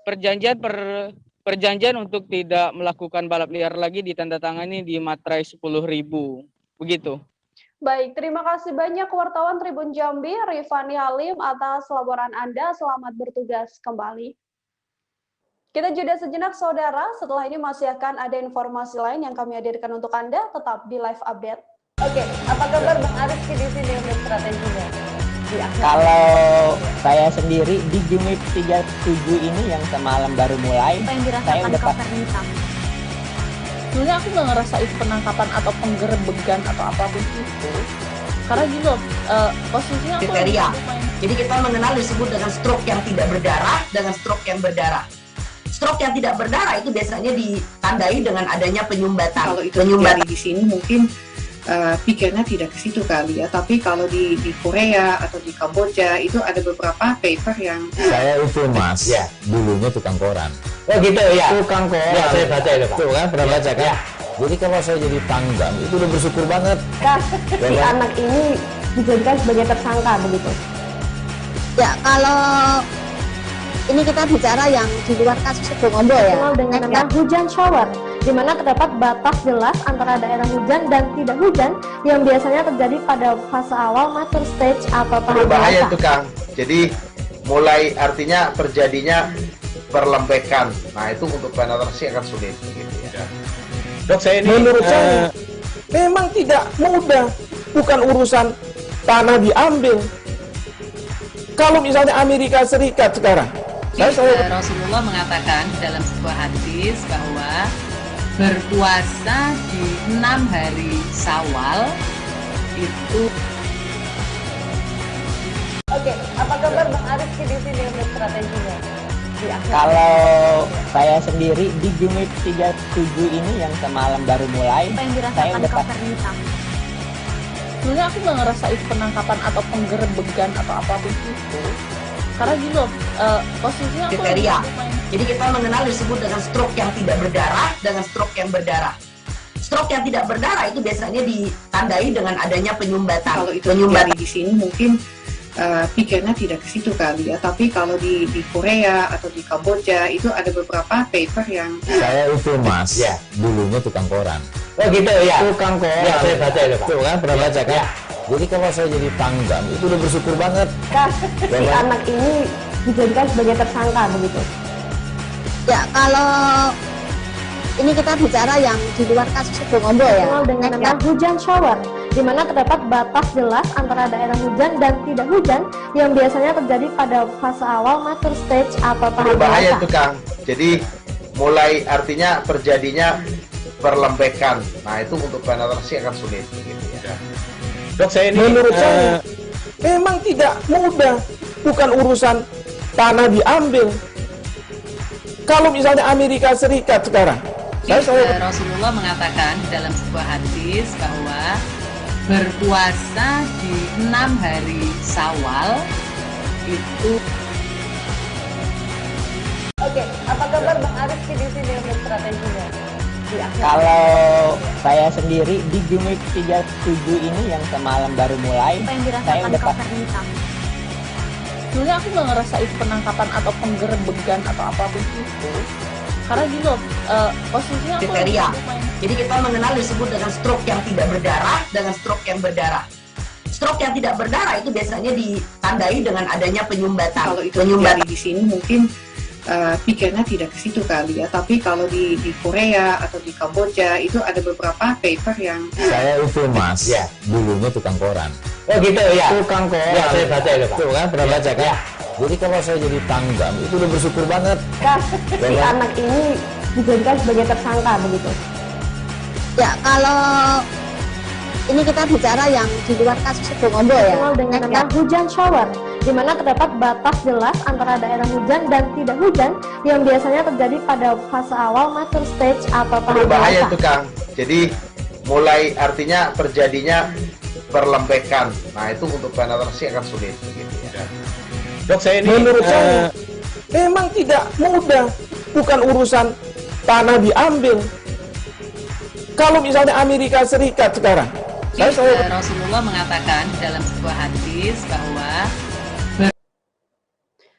perjanjian untuk tidak melakukan balap liar lagi, ditandatangani di materai 10.000. Begitu. Baik, terima kasih banyak wartawan Tribun Jambi, Rifani Halim, atas laporan Anda. Selamat bertugas kembali. Kita jeda sejenak, saudara. Setelah ini masih akan ada informasi lain yang kami hadirkan untuk Anda. Tetap di live update. Oke, apa kabar Bang Ariski di sini untuk strateginya? Kalau saya sendiri di Jumip 37 ini yang semalam baru mulai, saya udah sebenarnya aku nggak ngerasa itu penangkapan atau penggerebegan atau apapun itu, karena gitu posisinya aku kriteria. Jadi kita mengenal disebut dengan stroke yang tidak berdarah dengan stroke yang berdarah. Stroke yang tidak berdarah itu biasanya ditandai dengan adanya penyumbatan. Kalau itu terjadi di sini mungkin pikirnya tidak ke situ kali ya, tapi kalau di Korea atau di Kamboja itu ada beberapa paper yang saya itu Mas, ya, dulunya tukang koran. Oh gitu ya. Tukang koran. Ya, saya baca itu Pak. Tuh kan, pernah baca kan? Ya. Jadi kalau saya jadi tanggam itu udah bersyukur banget. Si anak ini dijadikan sebagai tersangka begitu. Ya, kalau ini kita bicara yang di luar kasus Sebongondo ya. Dengan nama hujan shower, di mana terdapat batas jelas antara daerah hujan dan tidak hujan yang biasanya terjadi pada fase awal mature stage atau tahap berbahaya dewasa. itu Kang. Jadi mulai artinya terjadinya perlembekan. Nah itu untuk penetrasi akan sulit. Gitu ya. Dok, saya ini menurut saya memang tidak mudah, bukan urusan tanah diambil. Kalau misalnya Amerika Serikat sekarang, Rasulullah mengatakan dalam sebuah hadis bahwa berpuasa di 6 hari Syawal itu. Oke, apa kabar Bang Ariski di sini untuk strateginya? Kalau saya sendiri di Jumip 37 ini yang semalam baru mulai, saya udah sebenarnya aku nggak ngerasa itu penangkapan atau penggerebegan atau apapun itu, karena gitu posisinya aku kriteria. Jadi kita mengenal disebut dengan stroke yang tidak berdarah dengan stroke yang berdarah. Stroke yang tidak berdarah itu biasanya ditandai dengan adanya penyumbatan. Kalau itu terjadi di sini mungkin pikirnya tidak ke situ kali ya, tapi kalau di Korea atau di Kamboja itu ada beberapa paper yang saya itu Mas, ya, dulunya tukang koran. Oh gitu ya. Tukang koran. Ya, saya baca itu Pak. Tuh kan, pernah baca kan? Ya. Jadi kalau saya jadi tanggam itu udah bersyukur banget. Si anak ini dijadikan sebagai tersangka begitu. Ya, kalau ini kita bicara yang di luar kasus Sebongondo ya. Dengan nama hujan shower, di mana terdapat batas jelas antara daerah hujan dan tidak hujan yang biasanya terjadi pada fase awal mature stage atau tahap berbahaya dewasa. itu Kang. Jadi mulai artinya terjadinya perlembekan. Nah itu untuk penetrasi akan sulit. Gitu ya. Dok, saya ini menurut saya memang tidak mudah, bukan urusan tanah diambil. Kalau misalnya Amerika Serikat sekarang, Rasulullah mengatakan dalam sebuah hadis bahwa berpuasa di 6 hari Syawal itu. Oke, apa kabar Bang Ariski di sini untuk strateginya? Kalau saya sendiri di Jumip 37 ini yang semalam baru mulai, saya udah sebenarnya aku nggak ngerasa itu penangkapan atau penggerebegan atau apapun itu, karena gitu posisinya aku kriteria. Jadi kita mengenal disebut dengan stroke yang tidak berdarah dengan stroke yang berdarah. Stroke yang tidak berdarah itu biasanya ditandai dengan adanya penyumbatan. Kalau itu terjadi di sini mungkin pikirnya tidak ke situ kali ya. Tapi kalau di Korea atau di Kamboja itu ada beberapa paper yang Saya itu Mas, dulunya tukang koran. Oh gitu ya. Tukang koran. Ya, saya baca itu Pak. Tuh kan, pernah baca kan? Jadi kalau saya jadi tanggam, itu udah bersyukur banget. Si anak ini dijadikan sebagai tersangka begitu. Ya, kalau ini kita bicara yang di luar kasus Bongobo ya. Dikenal dengan nama hujan shower, di mana terdapat batas jelas antara daerah hujan dan tidak hujan yang biasanya terjadi pada fase awal mature stage atau tahap Berbahaya dewasa. tuh Kang. Jadi mulai artinya terjadinya perlembekan. Nah itu untuk penetrasi akan sulit begitu ya. Dok, saya ini menurut saya memang tidak mudah, bukan urusan tanah diambil. Kalau misalnya Amerika Serikat sekarang, Rasulullah mengatakan dalam sebuah hadis bahwa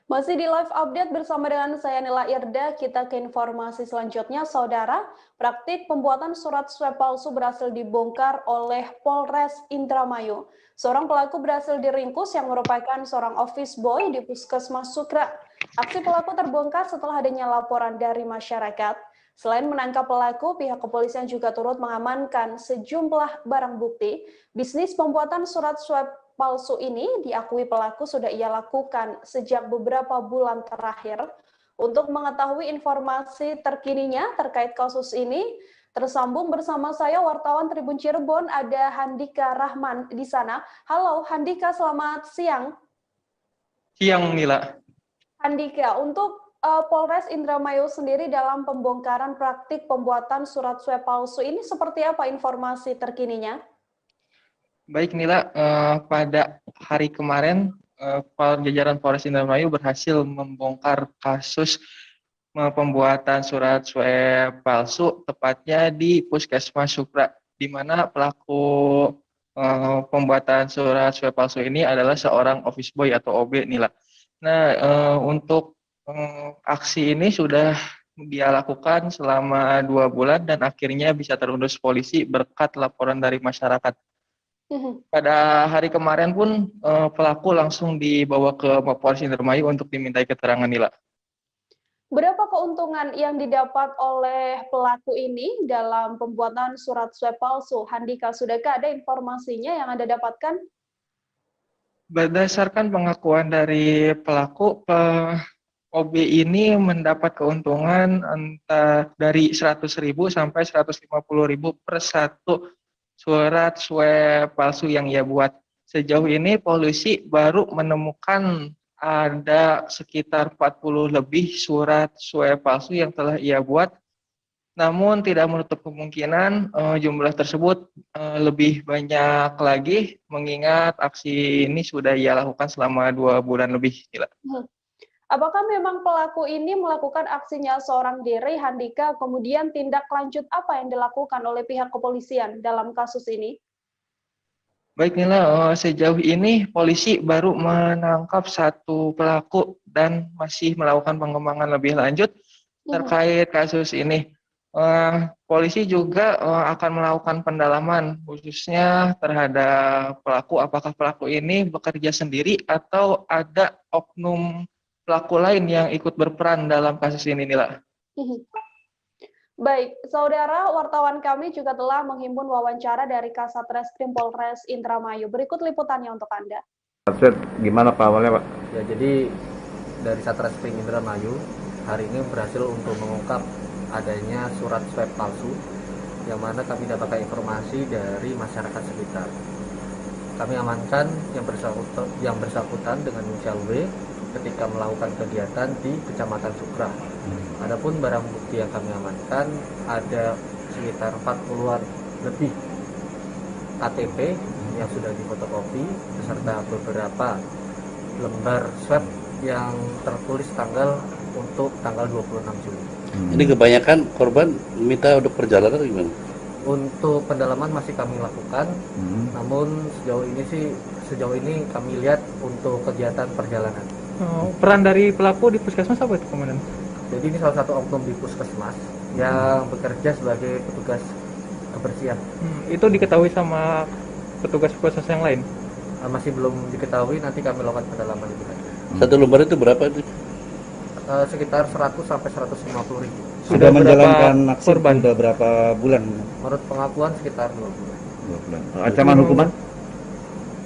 Masih di live update bersama dengan saya Nila Irda, kita ke informasi selanjutnya. Saudara, praktik pembuatan surat swab palsu berhasil dibongkar oleh Polres Indramayu. Seorang pelaku berhasil diringkus yang merupakan seorang office boy di Puskesmas Sukra. Aksi pelaku terbongkar setelah adanya laporan dari masyarakat. Selain menangkap pelaku, pihak kepolisian juga turut mengamankan sejumlah barang bukti. Bisnis pembuatan surat swab palsu ini diakui pelaku sudah ia lakukan sejak beberapa bulan terakhir. Untuk mengetahui informasi terkininya terkait kasus ini, tersambung bersama saya wartawan Tribun Cirebon, ada Handika Rahman di sana. Halo Handika, selamat siang. Siang Nila. Handika, untuk Polres Indramayu sendiri dalam pembongkaran praktik pembuatan surat swab palsu ini seperti apa informasi terkininya? Baik Nila, pada hari kemarin jajaran Polres Indramayu berhasil membongkar kasus pembuatan surat swab palsu, tepatnya di Puskesmas Sukra, di mana pelaku pembuatan surat swab palsu ini adalah seorang office boy atau OB Nila. Nah, untuk aksi ini sudah dia lakukan selama 2 bulan dan akhirnya bisa terendus polisi berkat laporan dari masyarakat. Pada hari kemarin pun pelaku langsung dibawa ke Mapolres Indramayu untuk dimintai keterangan Nila. Berapa keuntungan yang didapat oleh pelaku ini dalam pembuatan surat swab palsu? Handika, sudahkah ada informasinya yang Anda dapatkan? Berdasarkan pengakuan dari pelaku, OB ini mendapat keuntungan entah dari 100.000 sampai 150.000 per satu surat swab palsu yang ia buat. Sejauh ini polisi baru menemukan ada sekitar 40 lebih surat swab palsu yang telah ia buat. Namun tidak menutup kemungkinan jumlah tersebut lebih banyak lagi mengingat aksi ini sudah ia lakukan selama 2 bulan lebih. Apakah memang pelaku ini melakukan aksinya seorang diri, Handika, kemudian tindak lanjut apa yang dilakukan oleh pihak kepolisian dalam kasus ini? Baik Nila, sejauh ini polisi baru menangkap 1 pelaku dan masih melakukan pengembangan lebih lanjut terkait kasus ini. Polisi juga akan melakukan pendalaman khususnya terhadap pelaku, apakah pelaku ini bekerja sendiri atau ada oknum pelaku lain yang ikut berperan dalam kasus ini, Nila. Baik, saudara wartawan kami juga telah menghimpun wawancara dari Kasat Reskrim Polres Indramayu. Berikut liputannya untuk Anda. Gimana Pak awalnya Pak? Ya, jadi dari Satreskrim Indramayu hari ini berhasil untuk mengungkap adanya surat swab palsu yang mana kami dapatkan informasi dari masyarakat sekitar. Kami amankan yang bersangkutan dengan inisial W ketika melakukan kegiatan di Kecamatan Sukra. Adapun barang bukti yang kami amankan ada sekitar 40-an lebih KTP yang sudah difotokopi beserta beberapa lembar swab yang tertulis tanggal untuk tanggal 26 Juli. Ini kebanyakan korban minta untuk perjalanan atau gimana? Untuk pendalaman masih kami lakukan, namun sejauh ini kami lihat untuk kegiatan perjalanan. Peran dari pelaku di puskesmas apa itu, Komandan? Jadi ini salah satu oknum di puskesmas yang bekerja sebagai petugas kebersihan. Itu diketahui sama petugas puskesmas yang lain? Masih belum diketahui, nanti kami lakukan pendalaman lebih lanjut. Satu lembar itu berapa itu? sekitar 100 sampai 150 ribu. Sudah menjalankan aksi sudah berapa bulan? Menurut pengakuan sekitar 2 bulan. 2 bulan. Ancaman hukuman?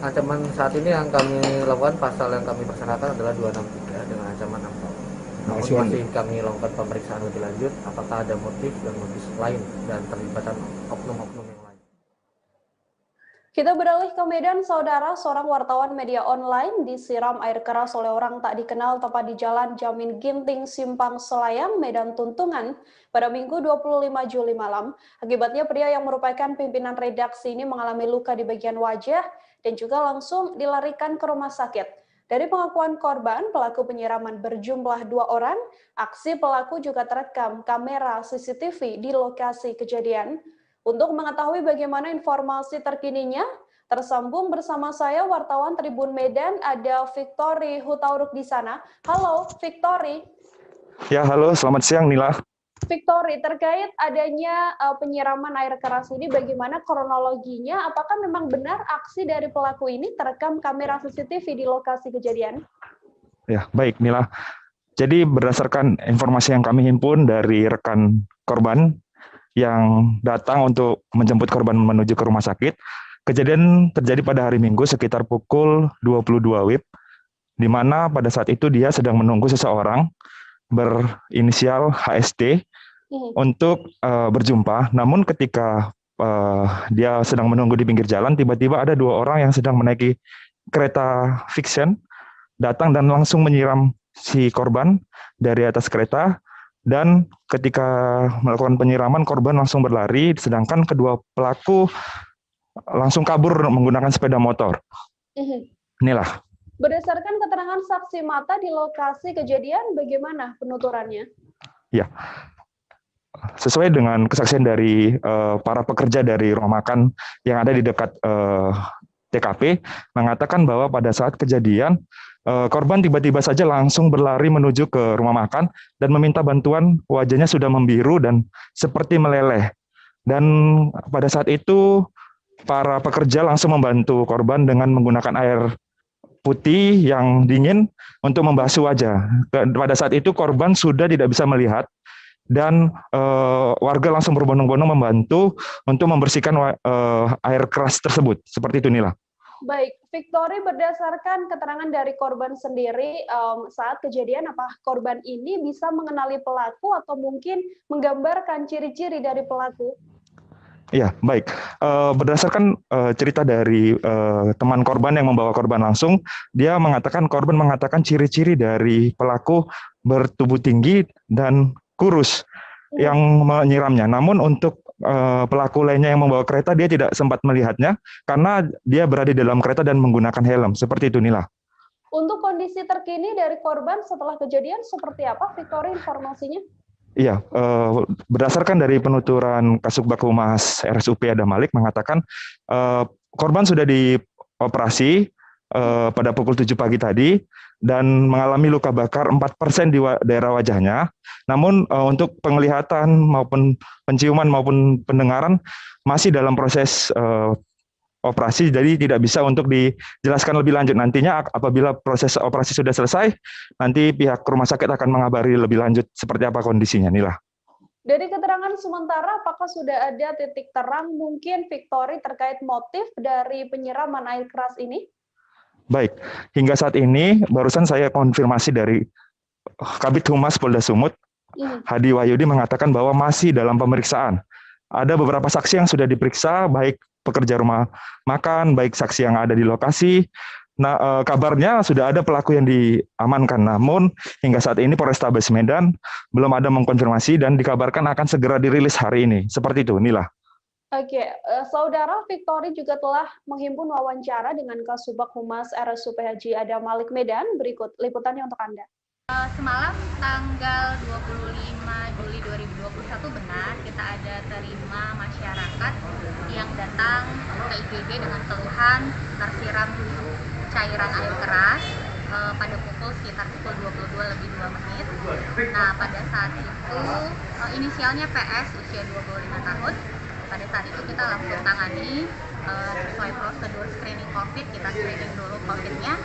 Ancaman saat ini yang kami lakukan, pasal yang kami persangkakan adalah 263 dengan ancaman 6 tahun. Namun masih kami lakukan pemeriksaan lebih lanjut apakah ada motif dan modus lain dan terlibatan oknum-oknum yang lain. Kita beralih ke Medan, saudara. Seorang wartawan media online disiram air keras oleh orang tak dikenal tepat di Jalan Jamin Ginting, Simpang Selayang, Medan Tuntungan pada Minggu 25 Juli malam. Akibatnya pria yang merupakan pimpinan redaksi ini mengalami luka di bagian wajah dan juga langsung dilarikan ke rumah sakit. Dari pengakuan korban, pelaku penyiraman berjumlah 2 orang. Aksi pelaku juga terekam kamera CCTV di lokasi kejadian. Untuk mengetahui bagaimana informasi terkininya, tersambung bersama saya wartawan Tribun Medan, ada Victory Hutauruk di sana. Halo, Victory. Ya, halo, selamat siang Nila. Victory, terkait adanya penyiraman air keras ini, bagaimana kronologinya? Apakah memang benar aksi dari pelaku ini terekam kamera CCTV di lokasi kejadian? Ya, baik Nila. Jadi berdasarkan informasi yang kami himpun dari rekan korban yang datang untuk menjemput korban menuju ke rumah sakit, kejadian terjadi pada hari Minggu sekitar pukul 22 WIB, di mana pada saat itu dia sedang menunggu seseorang berinisial HST untuk berjumpa. Namun ketika dia sedang menunggu di pinggir jalan, tiba-tiba ada 2 orang yang sedang menaiki kereta fiction, datang dan langsung menyiram si korban dari atas kereta. Dan ketika melakukan penyiraman, korban langsung berlari, sedangkan kedua pelaku langsung kabur menggunakan sepeda motor. Inilah. Berdasarkan keterangan saksi mata di lokasi kejadian, bagaimana penuturannya? Ya, sesuai dengan kesaksian dari para pekerja dari rumah makan yang ada di dekat TKP, mengatakan bahwa pada saat kejadian, korban tiba-tiba saja langsung berlari menuju ke rumah makan dan meminta bantuan. Wajahnya sudah membiru dan seperti meleleh. Dan pada saat itu, para pekerja langsung membantu korban dengan menggunakan air putih yang dingin untuk membasuh wajah. Pada saat itu korban sudah tidak bisa melihat dan warga langsung berbondong-bondong membantu untuk membersihkan air keras tersebut. Seperti itu Nila. Baik, Victory, berdasarkan keterangan dari korban sendiri saat kejadian, apakah korban ini bisa mengenali pelaku atau mungkin menggambarkan ciri-ciri dari pelaku? Iya, baik. Berdasarkan cerita dari teman korban yang membawa korban langsung, dia mengatakan, korban mengatakan ciri-ciri dari pelaku bertubuh tinggi dan kurus yang menyiramnya. Namun untuk pelaku lainnya yang membawa kereta, dia tidak sempat melihatnya karena dia berada di dalam kereta dan menggunakan helm. Seperti itu, Nila. Untuk kondisi terkini dari korban setelah kejadian seperti apa, Victory, informasinya? Iya, berdasarkan dari penuturan Kasubag Humas RSUP Adam Malik mengatakan korban sudah dioperasi pada pukul 7 pagi tadi dan mengalami luka bakar 4% di daerah wajahnya. Namun untuk penglihatan maupun penciuman maupun pendengaran masih dalam proses operasi, jadi tidak bisa untuk dijelaskan lebih lanjut. Nantinya apabila proses operasi sudah selesai, nanti pihak rumah sakit akan mengabari lebih lanjut seperti apa kondisinya, Nila. Dari keterangan sementara, apakah sudah ada titik terang mungkin, Victory, terkait motif dari penyiraman air keras ini? Baik, hingga saat ini barusan saya konfirmasi dari Kabid Humas Polda Sumut, Hadi Wahyudi mengatakan bahwa masih dalam pemeriksaan. Ada beberapa saksi yang sudah diperiksa, baik pekerja rumah makan, baik saksi yang ada di lokasi. Nah, kabarnya sudah ada pelaku yang diamankan. Namun hingga saat ini Polrestabes Medan belum ada mengkonfirmasi dan dikabarkan akan segera dirilis hari ini. Seperti itu, Nila. Oke, Saudara, Victory juga telah menghimpun wawancara dengan Kasubag Humas RSUP Haji Adam Malik Medan. Berikut liputannya untuk Anda. Semalam tanggal 25 Juli 2021 benar kita ada terima masyarakat yang datang ke IGD dengan keluhan tersiram cairan air keras pada sekitar pukul 22 lebih 2 menit. Nah, pada saat itu inisialnya PS, usia 25 tahun. Pada saat itu kita langsung tangani sesuai prosedur screening COVID, kita screening dulu COVID-nya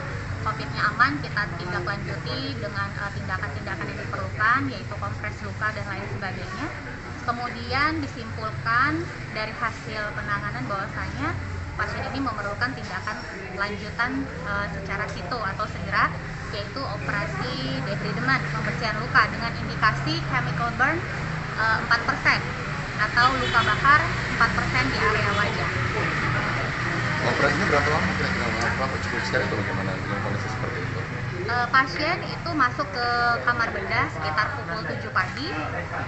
aman, kita tindak lanjuti dengan tindakan-tindakan yang diperlukan, yaitu kompres luka dan lain sebagainya. Kemudian disimpulkan dari hasil penanganan bahwasanya pasien ini memerlukan tindakan lanjutan secara situ atau segera, yaitu operasi debridement, pembersihan luka dengan indikasi chemical burn 4% atau luka bakar 4% di area wajah. Operasinya berapa lama kira-kira? Berapa cukup sekali atau bagaimana dengan kondisi seperti itu? Pasien itu masuk ke kamar bedah sekitar pukul 7 pagi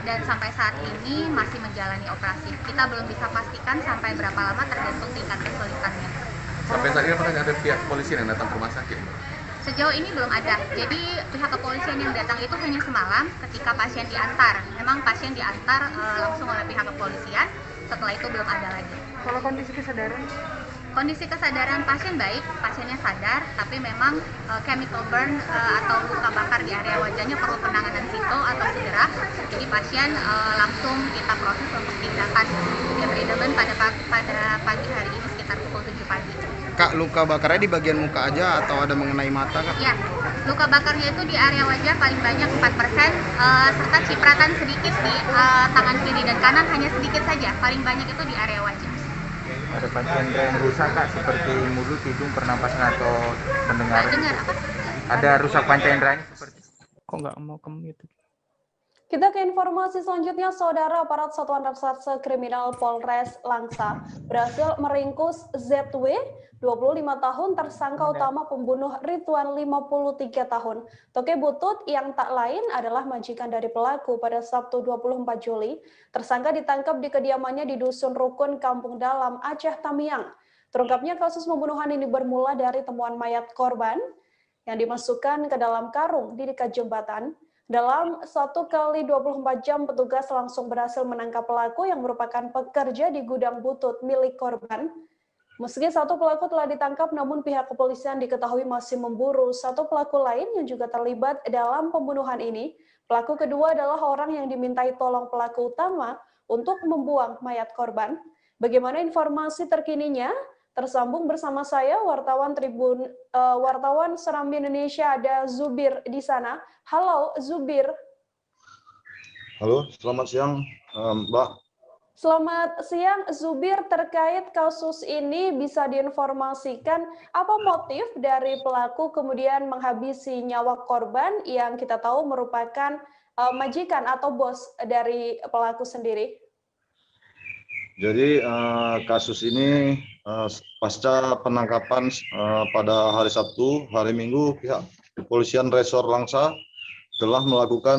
dan sampai saat ini masih menjalani operasi. Kita belum bisa pastikan sampai berapa lama tergantung tingkat kesulitannya. Sampai saat ini apakah ada pihak kepolisian yang datang ke rumah sakit? Sejauh ini belum ada. Jadi pihak kepolisian yang datang itu hanya semalam ketika pasien diantar. Memang pasien diantar langsung oleh pihak kepolisian. Setelah itu belum ada lagi. Kalau kondisi kesadaran? Kondisi kesadaran pasien baik, pasiennya sadar, tapi memang chemical burn atau luka bakar di area wajahnya perlu penanganan situ atau segera. Jadi pasien langsung kita proses untuk tindakan debridement pada pagi hari ini sekitar pukul 7 pagi. Kak, luka bakarnya di bagian muka aja atau ada mengenai mata, Kak? Ya, luka bakarnya itu di area wajah paling banyak 4%, serta cipratan sedikit di tangan kiri dan kanan, hanya sedikit saja. Paling banyak itu di area wajah. Ada pasien yang rusak, Kak, seperti mulut, hidung, pernapasan atau pendengaran? Dengar apa? Ada rusak panca inderanya seperti kok nggak mau kemute? Kita ke informasi selanjutnya, Saudara. Aparat Satuan Reserse Kriminal Polres Langsa berhasil meringkus ZW, 25 tahun, tersangka utama pembunuh Ridwan, 53 tahun. Toke butut yang tak lain adalah majikan dari pelaku. Pada Sabtu 24 Juli, tersangka ditangkap di kediamannya di Dusun Rukun, Kampung Dalam, Aceh Tamiang. Terungkapnya kasus pembunuhan ini bermula dari temuan mayat korban yang dimasukkan ke dalam karung di dekat jembatan. Dalam 1 kali 24 jam, petugas langsung berhasil menangkap pelaku yang merupakan pekerja di gudang butut milik korban. Meski satu pelaku telah ditangkap, namun pihak kepolisian diketahui masih memburu satu pelaku lain yang juga terlibat dalam pembunuhan ini. Pelaku kedua adalah orang yang dimintai tolong pelaku utama untuk membuang mayat korban. Bagaimana informasi terkininya? Tersambung bersama saya, wartawan Serambi Indonesia, ada Zubir di sana. Halo, Zubir. Halo, selamat siang, Mbak. Selamat siang, Zubir. Terkait kasus ini, bisa diinformasikan apa motif dari pelaku kemudian menghabisi nyawa korban yang kita tahu merupakan majikan atau bos dari pelaku sendiri? Jadi kasus ini pasca penangkapan pada hari Sabtu, hari Minggu, pihak kepolisian Resor Langsa telah melakukan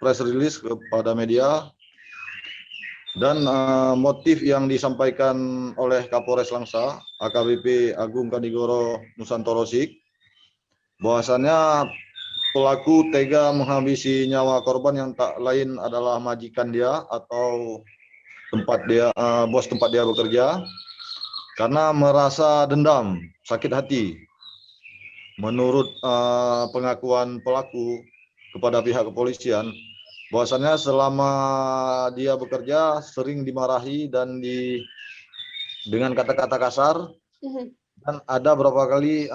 press release kepada media, dan motif yang disampaikan oleh Kapolres Langsa, AKBP Agung Kanigoro Nusantoro Sik, bahwasannya pelaku tega menghabisi nyawa korban yang tak lain adalah majikan dia atau bos tempat dia bekerja, karena merasa dendam, sakit hati. Menurut pengakuan pelaku kepada pihak kepolisian, bahwasannya selama dia bekerja sering dimarahi dan dengan kata-kata kasar, dan ada beberapa kali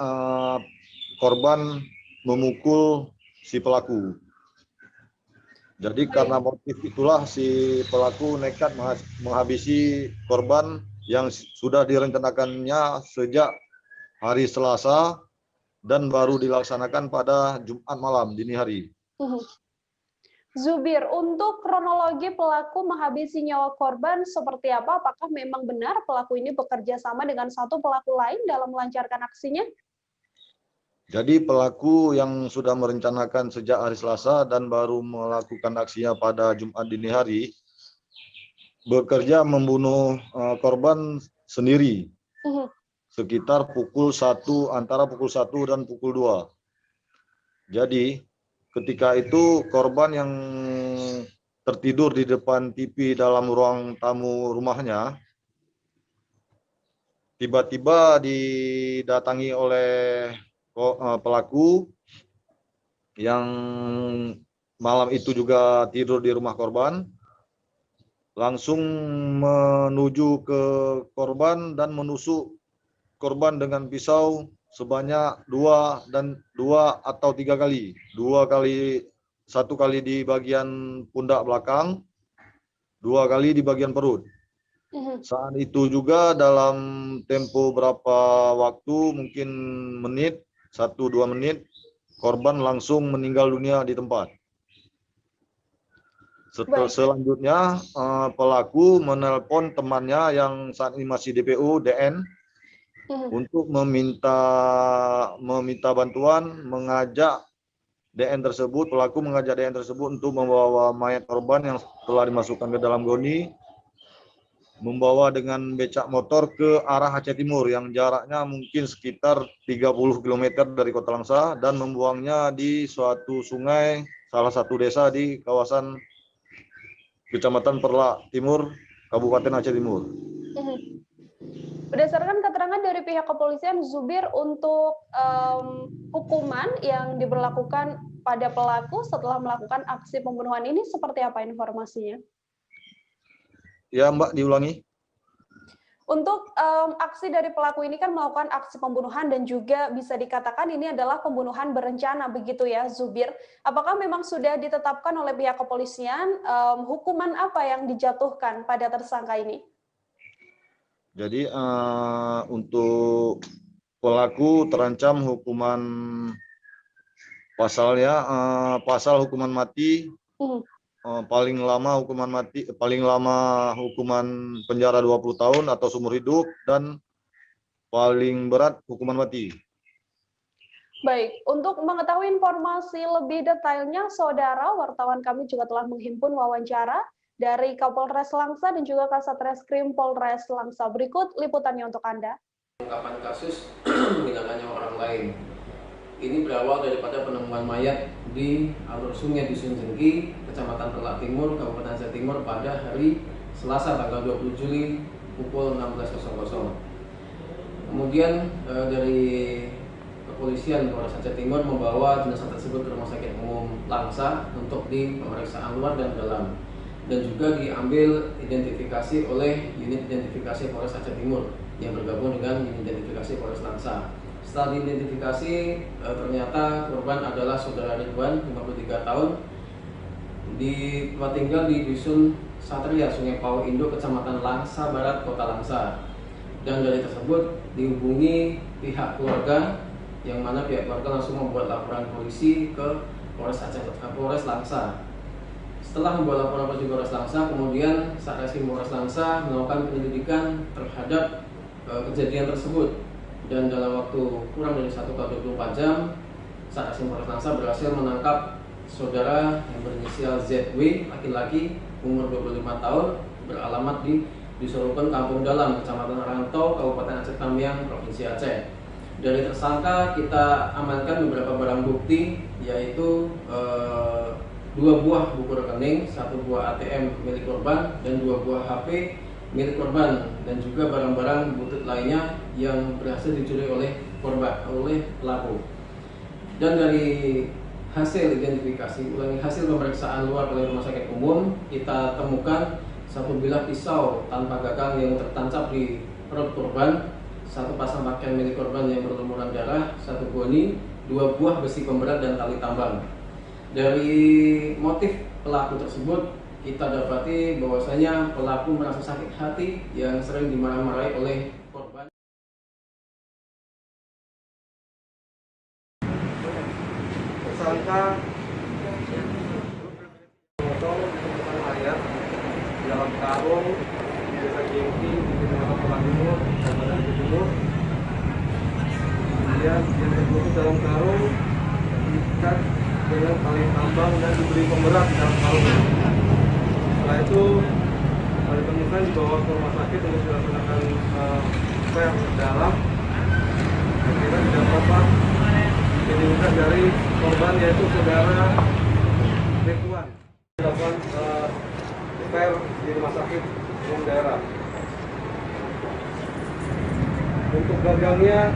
korban memukul si pelaku. Jadi karena motif itulah si pelaku nekat menghabisi korban yang sudah direncanakannya sejak hari Selasa dan baru dilaksanakan pada Jumat malam dini hari. Zubir, untuk kronologi pelaku menghabisi nyawa korban seperti apa? Apakah memang benar pelaku ini bekerja sama dengan satu pelaku lain dalam melancarkan aksinya? Jadi pelaku yang sudah merencanakan sejak hari Selasa dan baru melakukan aksinya pada Jumat dini hari, bekerja membunuh korban sendiri sekitar antara pukul 1 dan pukul 2. Jadi ketika itu korban yang tertidur di depan TV dalam ruang tamu rumahnya tiba-tiba didatangi oleh pelaku yang malam itu juga tidur di rumah korban, langsung menuju ke korban dan menusuk korban dengan pisau sebanyak dua atau tiga kali. Satu kali di bagian pundak belakang, 2 kali di bagian perut. Saat itu juga dalam tempo berapa waktu, mungkin menit, 1-2 menit, korban langsung meninggal dunia di tempat. Selanjutnya pelaku menelpon temannya yang saat ini masih DPO, DN, untuk meminta bantuan, pelaku mengajak DN tersebut untuk membawa mayat korban yang telah dimasukkan ke dalam goni, membawa dengan becak motor ke arah Aceh Timur yang jaraknya mungkin sekitar 30 km dari Kota Langsa, dan membuangnya di suatu sungai salah satu desa di kawasan Kecamatan Perlak Timur, Kabupaten Aceh Timur. Berdasarkan keterangan dari pihak kepolisian, Zubir, untuk hukuman yang diberlakukan pada pelaku setelah melakukan aksi pembunuhan ini seperti apa informasinya? Ya Mbak, diulangi. Untuk aksi dari pelaku ini kan melakukan aksi pembunuhan dan juga bisa dikatakan ini adalah pembunuhan berencana, begitu ya Zubir. Apakah memang sudah ditetapkan oleh pihak kepolisian hukuman apa yang dijatuhkan pada tersangka ini? Jadi untuk pelaku terancam hukuman pasal hukuman mati, paling lama hukuman penjara 20 tahun atau seumur hidup, dan paling berat hukuman mati. Baik, untuk mengetahui informasi lebih detailnya, saudara wartawan kami juga telah menghimpun wawancara dari Kapolres Langsa dan juga Kasat Reskrim Polres Langsa. Berikut liputannya untuk Anda. Pengungkapan kasus meninggalkan nyawa orang lain. Ini berawal daripada penemuan mayat di alur sungai Dusun Jengki, Kecamatan Perlak Timur, Kabupaten Aceh Timur pada hari Selasa tanggal 20 Juli pukul 16.00. Kemudian dari kepolisian Polres Aceh Timur membawa jenazah tersebut ke Rumah Sakit Umum Langsa untuk pemeriksaan luar dan dalam, dan juga diambil identifikasi oleh unit identifikasi Polres Aceh Timur yang bergabung dengan unit identifikasi Polres Langsa. Setelah diidentifikasi, ternyata korban adalah saudara Ridwan, 53 tahun, tempat tinggal di Dusun Satria, Sungai Pau Indo, Kecamatan Langsa Barat, Kota Langsa. Dan dari tersebut dihubungi pihak keluarga, yang mana pihak keluarga langsung membuat laporan polisi ke Polres Langsa. Setelah membuat laporan polisi Polres Langsa, kemudian Satreskrim Polres Langsa melakukan penyelidikan terhadap kejadian tersebut. Dan dalam waktu kurang dari 1x24 jam, Satreskrim Polres Langsa berhasil menangkap saudara yang berinisial ZW, laki-laki, umur 25 tahun, beralamat di Dusun Kampung Dalam, Kecamatan Rantau, Kabupaten Aceh Tamiang, Provinsi Aceh. Dari tersangka kita amankan beberapa barang bukti, yaitu 2 buah buku rekening, 1 buah ATM milik korban, dan 2 buah HP milik korban, dan juga barang-barang butut lainnya yang berhasil dicuri oleh pelaku. Dan dari hasil identifikasi, hasil pemeriksaan luar oleh Rumah Sakit Umum, kita temukan 1 bilah pisau tanpa gagang yang tertancap di perut korban, 1 pasang pakaian milik korban yang berlumuran darah, 1 goni, 2 buah besi pemberat, dan tali tambang. Dari motif pelaku tersebut, kita dapati bahwasanya pelaku merasa sakit hati yang sering dimarah-marahi oleh korban. Tersangka memotong ditemukan mayat dalam karung di Desa Jengki, di Kecamatan Perlak Timur, Kabupaten Aceh Timur. Kemudian yang terbungkus dalam karung diikat dengan tali tambang dan diberi pemberat di dalam karung. Setelah itu ditemukan dibawa ke rumah sakit untuk dilaksanakan swab dalam. Kita tidak dapat ditemukan dari korban, yaitu saudara Ridwan. Dilakukan swab di rumah sakit umum daerah. Untuk gagangnya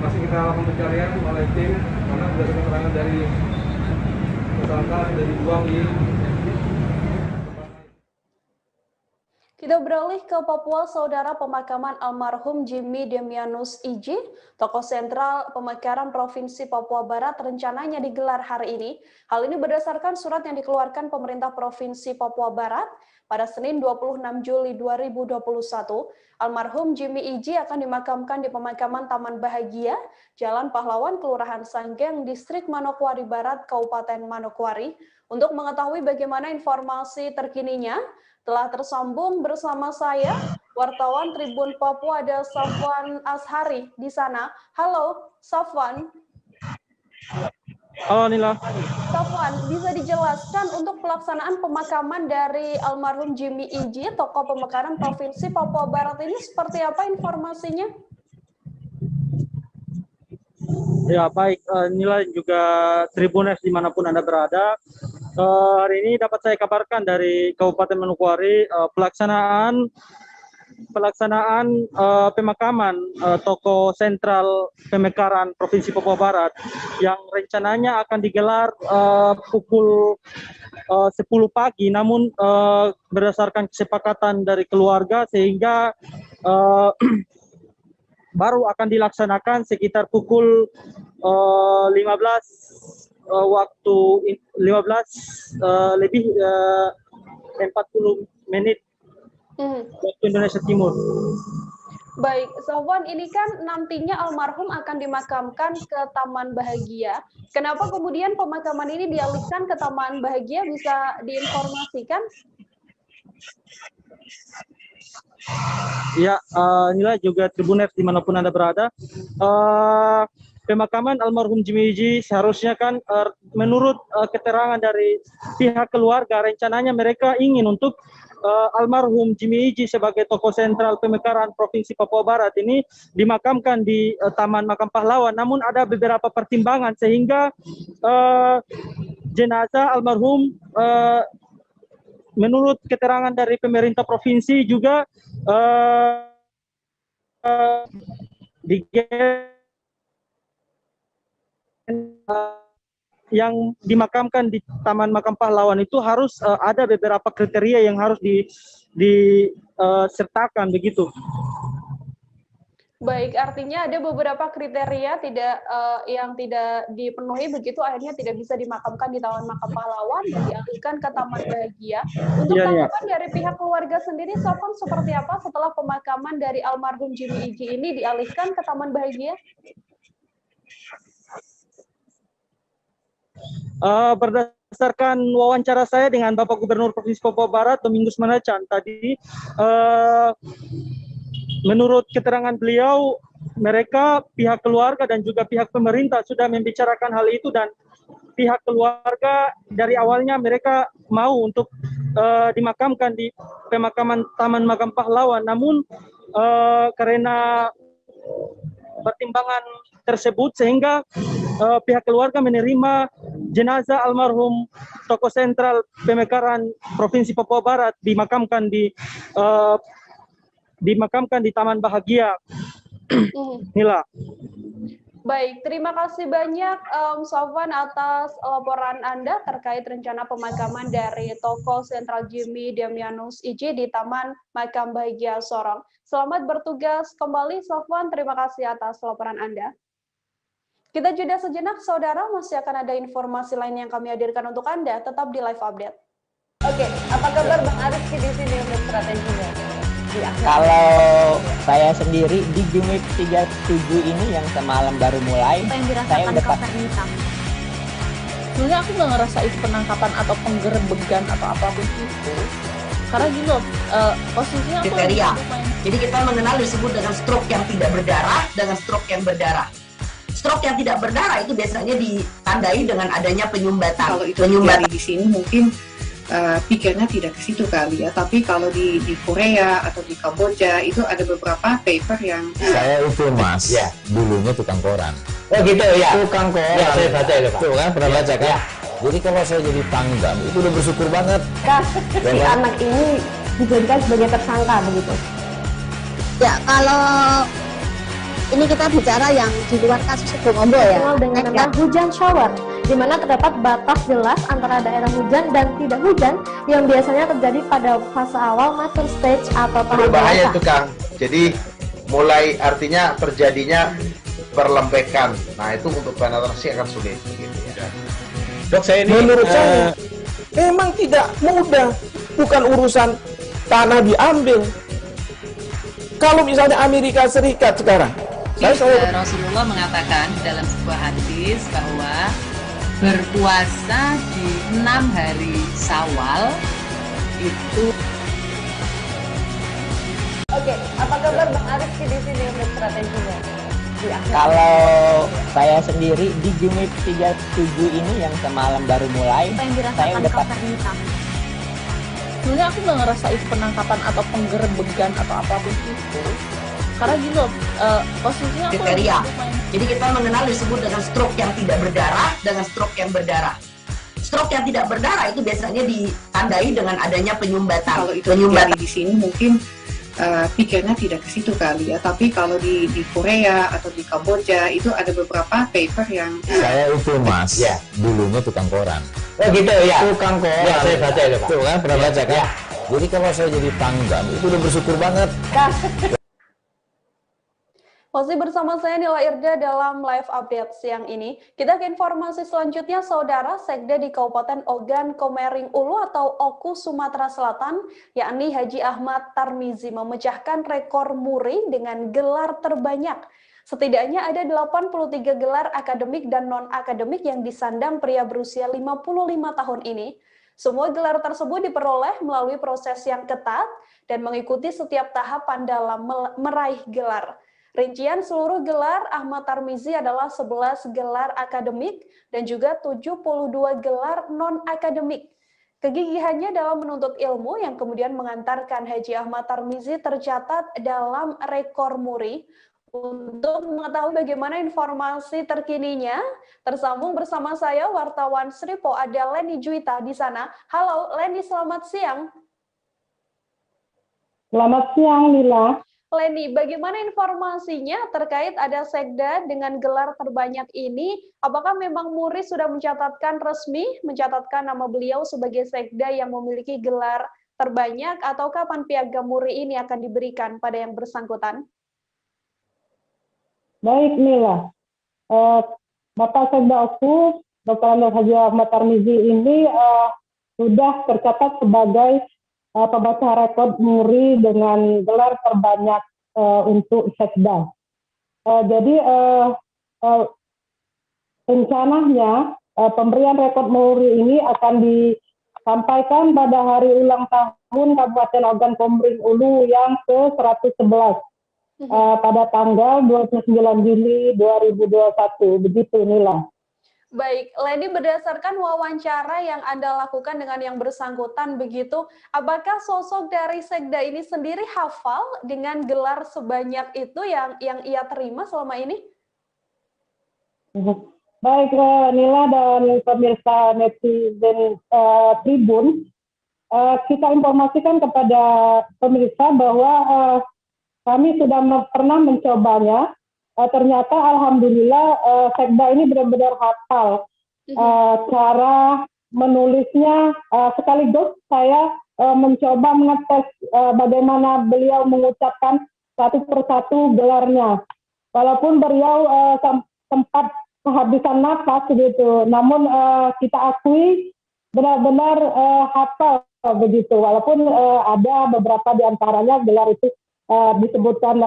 masih kita lakukan pencarian oleh tim, karena berdasarkan keterangan dari tersangka sudah dibuang di. Kita beralih ke Papua, Saudara. Pemakaman almarhum Jimmy Demianus Iji, tokoh sentral pemekaran Provinsi Papua Barat, rencananya digelar hari ini. Hal ini berdasarkan surat yang dikeluarkan pemerintah Provinsi Papua Barat pada Senin 26 Juli 2021. Almarhum Jimmy Iji akan dimakamkan di pemakaman Taman Bahagia, Jalan Pahlawan, Kelurahan Sanggeng, Distrik Manokwari Barat, Kabupaten Manokwari. Untuk mengetahui bagaimana informasi terkininya, telah tersambung bersama saya, wartawan Tribun Papua, ada Safwan Ashari di sana. Halo, Safwan. Halo, Nila. Safwan, bisa dijelaskan untuk pelaksanaan pemakaman dari almarhum Jimmy Iji, tokoh pemekaran Provinsi Papua Barat ini seperti apa informasinya? Ya, baik, Nila juga Tribunes dimanapun Anda berada. Hari ini dapat saya kabarkan dari Kabupaten Manokwari pelaksanaan pemakaman tokoh sentral pemekaran Provinsi Papua Barat yang rencananya akan digelar pukul 10 pagi, namun berdasarkan kesepakatan dari keluarga sehingga baru akan dilaksanakan sekitar pukul 15 waktu 15 lebih 40 menit waktu Indonesia Timur. Baik, Safwan, ini kan nantinya almarhum akan dimakamkan ke Taman Bahagia. Kenapa kemudian pemakaman ini dialihkan ke Taman Bahagia? Bisa diinformasikan? Ya, inilah juga Tribunes dimanapun Anda berada. Pemakaman almarhum Jimmy Iji seharusnya kan menurut keterangan dari pihak keluarga, rencananya mereka ingin untuk almarhum Jimmy Iji sebagai tokoh sentral pemekaran Provinsi Papua Barat ini dimakamkan di Taman Makam Pahlawan. Namun ada beberapa pertimbangan sehingga jenazah almarhum menurut keterangan dari pemerintah provinsi juga yang dimakamkan di Taman Makam Pahlawan itu harus ada beberapa kriteria yang harus disertakan begitu. Baik, artinya ada beberapa kriteria yang tidak dipenuhi, begitu akhirnya tidak bisa dimakamkan di Taman Makam Pahlawan dan dialihkan ke Taman Bahagia. Untuk tanggapan dari pihak keluarga sendiri, Sofan, seperti apa setelah pemakaman dari almarhum Jimmy Iji ini dialihkan ke Taman Bahagia? Berdasarkan wawancara saya dengan Bapak Gubernur Provinsi Papua Barat, Domingus Manacan tadi, menurut keterangan beliau, mereka pihak keluarga dan juga pihak pemerintah sudah membicarakan hal itu, dan pihak keluarga dari awalnya mereka mau untuk dimakamkan di pemakaman Taman Makam Pahlawan, namun karena pertimbangan tersebut sehingga pihak keluarga menerima jenazah almarhum tokoh sentral pemekaran Provinsi Papua Barat dimakamkan di Taman Bahagia. Nila. Baik, terima kasih banyak Sofwan atas laporan Anda terkait rencana pemakaman dari tokoh sentral Jimmy Demianus Iji di Taman Makam Bahagia Sorong. Selamat bertugas kembali, Sofwan. Terima kasih atas laporan Anda. Kita jeda sejenak, saudara. Masih akan ada informasi lain yang kami hadirkan untuk Anda. Tetap di live update. Oke, apa kabar Bang Arifki di sini untuk strateginya? Kalau saya sendiri di Jumip 37 ini yang semalam baru mulai, saya udah sebenarnya aku nggak ngerasa itu penangkapan atau penggerebegan atau apapun itu, karena gini loh, posisinya aku kriteria. Jadi kita mengenal disebut dengan stroke yang tidak berdarah dengan stroke yang berdarah. Stroke yang tidak berdarah itu biasanya ditandai dengan adanya penyumbatan. Kalau itu terjadi di sini mungkin pikirnya tidak ke situ kali ya, tapi kalau di Korea atau di Kamboja itu ada beberapa paper yang saya itu mas, ya dulunya tukang koran. Oh gitu ya, tukang koran. Ya, saya baca ya Pak. Tuh kan pernah baca kan? Ya. Jadi kalau saya jadi tanggam itu udah bersyukur banget. Si anak ini dijadikan sebagai tersangka begitu. Ya kalau ini kita bicara yang di luar kasus Bongombo ya. Dengan nama hujan shower, di mana terdapat batas jelas antara daerah hujan dan tidak hujan yang biasanya terjadi pada fase awal mature stage atau tahap berbahaya dewasa. itu Kang. Jadi mulai artinya terjadinya perlembekan. Nah itu untuk penetrasi akan sulit. Gitu ya. Dok, saya ini menurut saya memang tidak mudah. Bukan urusan tanah diambil. Kalau misalnya Amerika Serikat sekarang, Rasulullah mengatakan dalam sebuah hadis bahwa berpuasa di 6 hari Syawal itu. Oke, apa kabar Bang Arif di sini untuk strateginya? Kalau saya sendiri di Jumip 37 ini yang semalam baru mulai, saya udah Sebenarnya aku nggak ngerasa itu penangkapan atau penggerebegan atau apapun itu. Karena gitu, posisinya aku kriteria. Jadi kita mengenal disebut dengan stroke yang tidak berdarah dengan stroke yang berdarah. Stroke yang tidak berdarah itu biasanya ditandai dengan adanya penyumbatan. Kalau itu terjadi di sini mungkin pikirnya tidak ke situ kali ya. Tapi kalau di Korea atau di Kamboja itu ada beberapa paper yang Saya itu Mas, dulunya tukang koran. Oh gitu ya. Tukang koran. Ya, saya baca itu Pak. Tuh kan, pernah baca kan? Ya. Jadi kalau saya jadi tanggam itu udah bersyukur banget. Masih bersama saya Nila Irda dalam live update siang ini. Kita ke informasi selanjutnya, Saudara. Sekda di Kabupaten Ogan Komering Ulu atau Oku Sumatera Selatan, yakni Haji Ahmad Tarmizi memecahkan rekor muri dengan gelar terbanyak. Setidaknya ada 83 gelar akademik dan non-akademik yang disandang pria berusia 55 tahun ini. Semua gelar tersebut diperoleh melalui proses yang ketat dan mengikuti setiap tahapan dalam meraih gelar. Rincian seluruh gelar Ahmad Tarmizi adalah 11 gelar akademik dan juga 72 gelar non-akademik. Kegigihannya dalam menuntut ilmu yang kemudian mengantarkan Haji Ahmad Tarmizi tercatat dalam rekor muri. Untuk mengetahui bagaimana informasi terkininya, tersambung bersama saya wartawan Sripo, ada Leni Juwita di sana. Halo Leni, selamat siang. Selamat siang, Lila. Leni, bagaimana informasinya terkait ada sekda dengan gelar terbanyak ini? Apakah memang Muri sudah mencatatkan nama beliau sebagai sekda yang memiliki gelar terbanyak, atau kapan piagam Muri ini akan diberikan pada yang bersangkutan? Baik, Mila. Bapak Sekda Oku, Dr. Haji Ahmad Tarmizi ini sudah tercatat sebagai pembaca rekor Muri dengan gelar terbanyak untuk Sekda. Jadi rencananya pemberian rekor Muri ini akan disampaikan pada hari ulang tahun Kabupaten Ogan Komering Ulu yang ke-111. Pada tanggal 29 Juli 2021, begitu Nila. Baik, Leni, berdasarkan wawancara yang Anda lakukan dengan yang bersangkutan begitu, apakah sosok dari sekda ini sendiri hafal dengan gelar sebanyak itu yang ia terima selama ini? Baik, Nila dan pemirsa netizen Tribun, kita informasikan kepada pemirsa bahwa kami sudah pernah mencobanya. Ternyata alhamdulillah sekda ini benar-benar hafal cara menulisnya. Sekaligus saya mencoba mengetes bagaimana beliau mengucapkan satu persatu gelarnya. Walaupun beliau sempat kehabisan nafas gitu, namun kita akui benar-benar hafal begitu. Walaupun ada beberapa di antaranya gelar itu disebutkan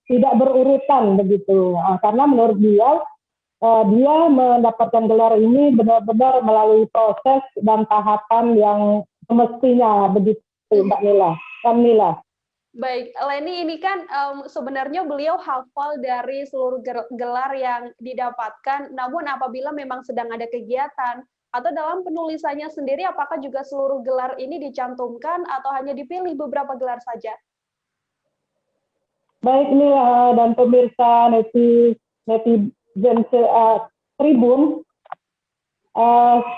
tidak berurutan begitu, karena menurut dia mendapatkan gelar ini benar-benar melalui proses dan tahapan yang semestinya begitu, Mbak Nila. Baik, Leni, ini kan sebenarnya beliau hafal dari seluruh gelar yang didapatkan, namun apabila memang sedang ada kegiatan atau dalam penulisannya sendiri, apakah juga seluruh gelar ini dicantumkan atau hanya dipilih beberapa gelar saja? Baik, Nila dan pemirsa netizen Tribun,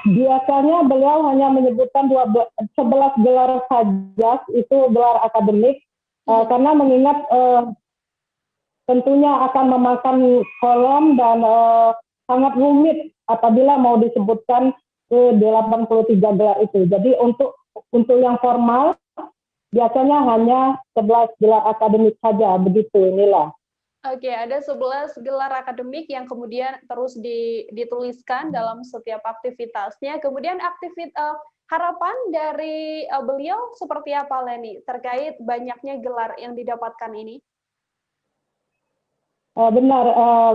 biasanya beliau hanya menyebutkan 11 gelar saja, itu gelar akademik, karena mengingat tentunya akan memakan kolom dan sangat rumit apabila mau disebutkan ke 83 gelar itu. Jadi untuk yang formal biasanya hanya 11 gelar akademik saja, begitu Nila. Oke, ada 11 gelar akademik yang kemudian terus dituliskan dalam setiap aktivitasnya. Kemudian harapan dari beliau seperti apa, Leni, terkait banyaknya gelar yang didapatkan ini? Benar,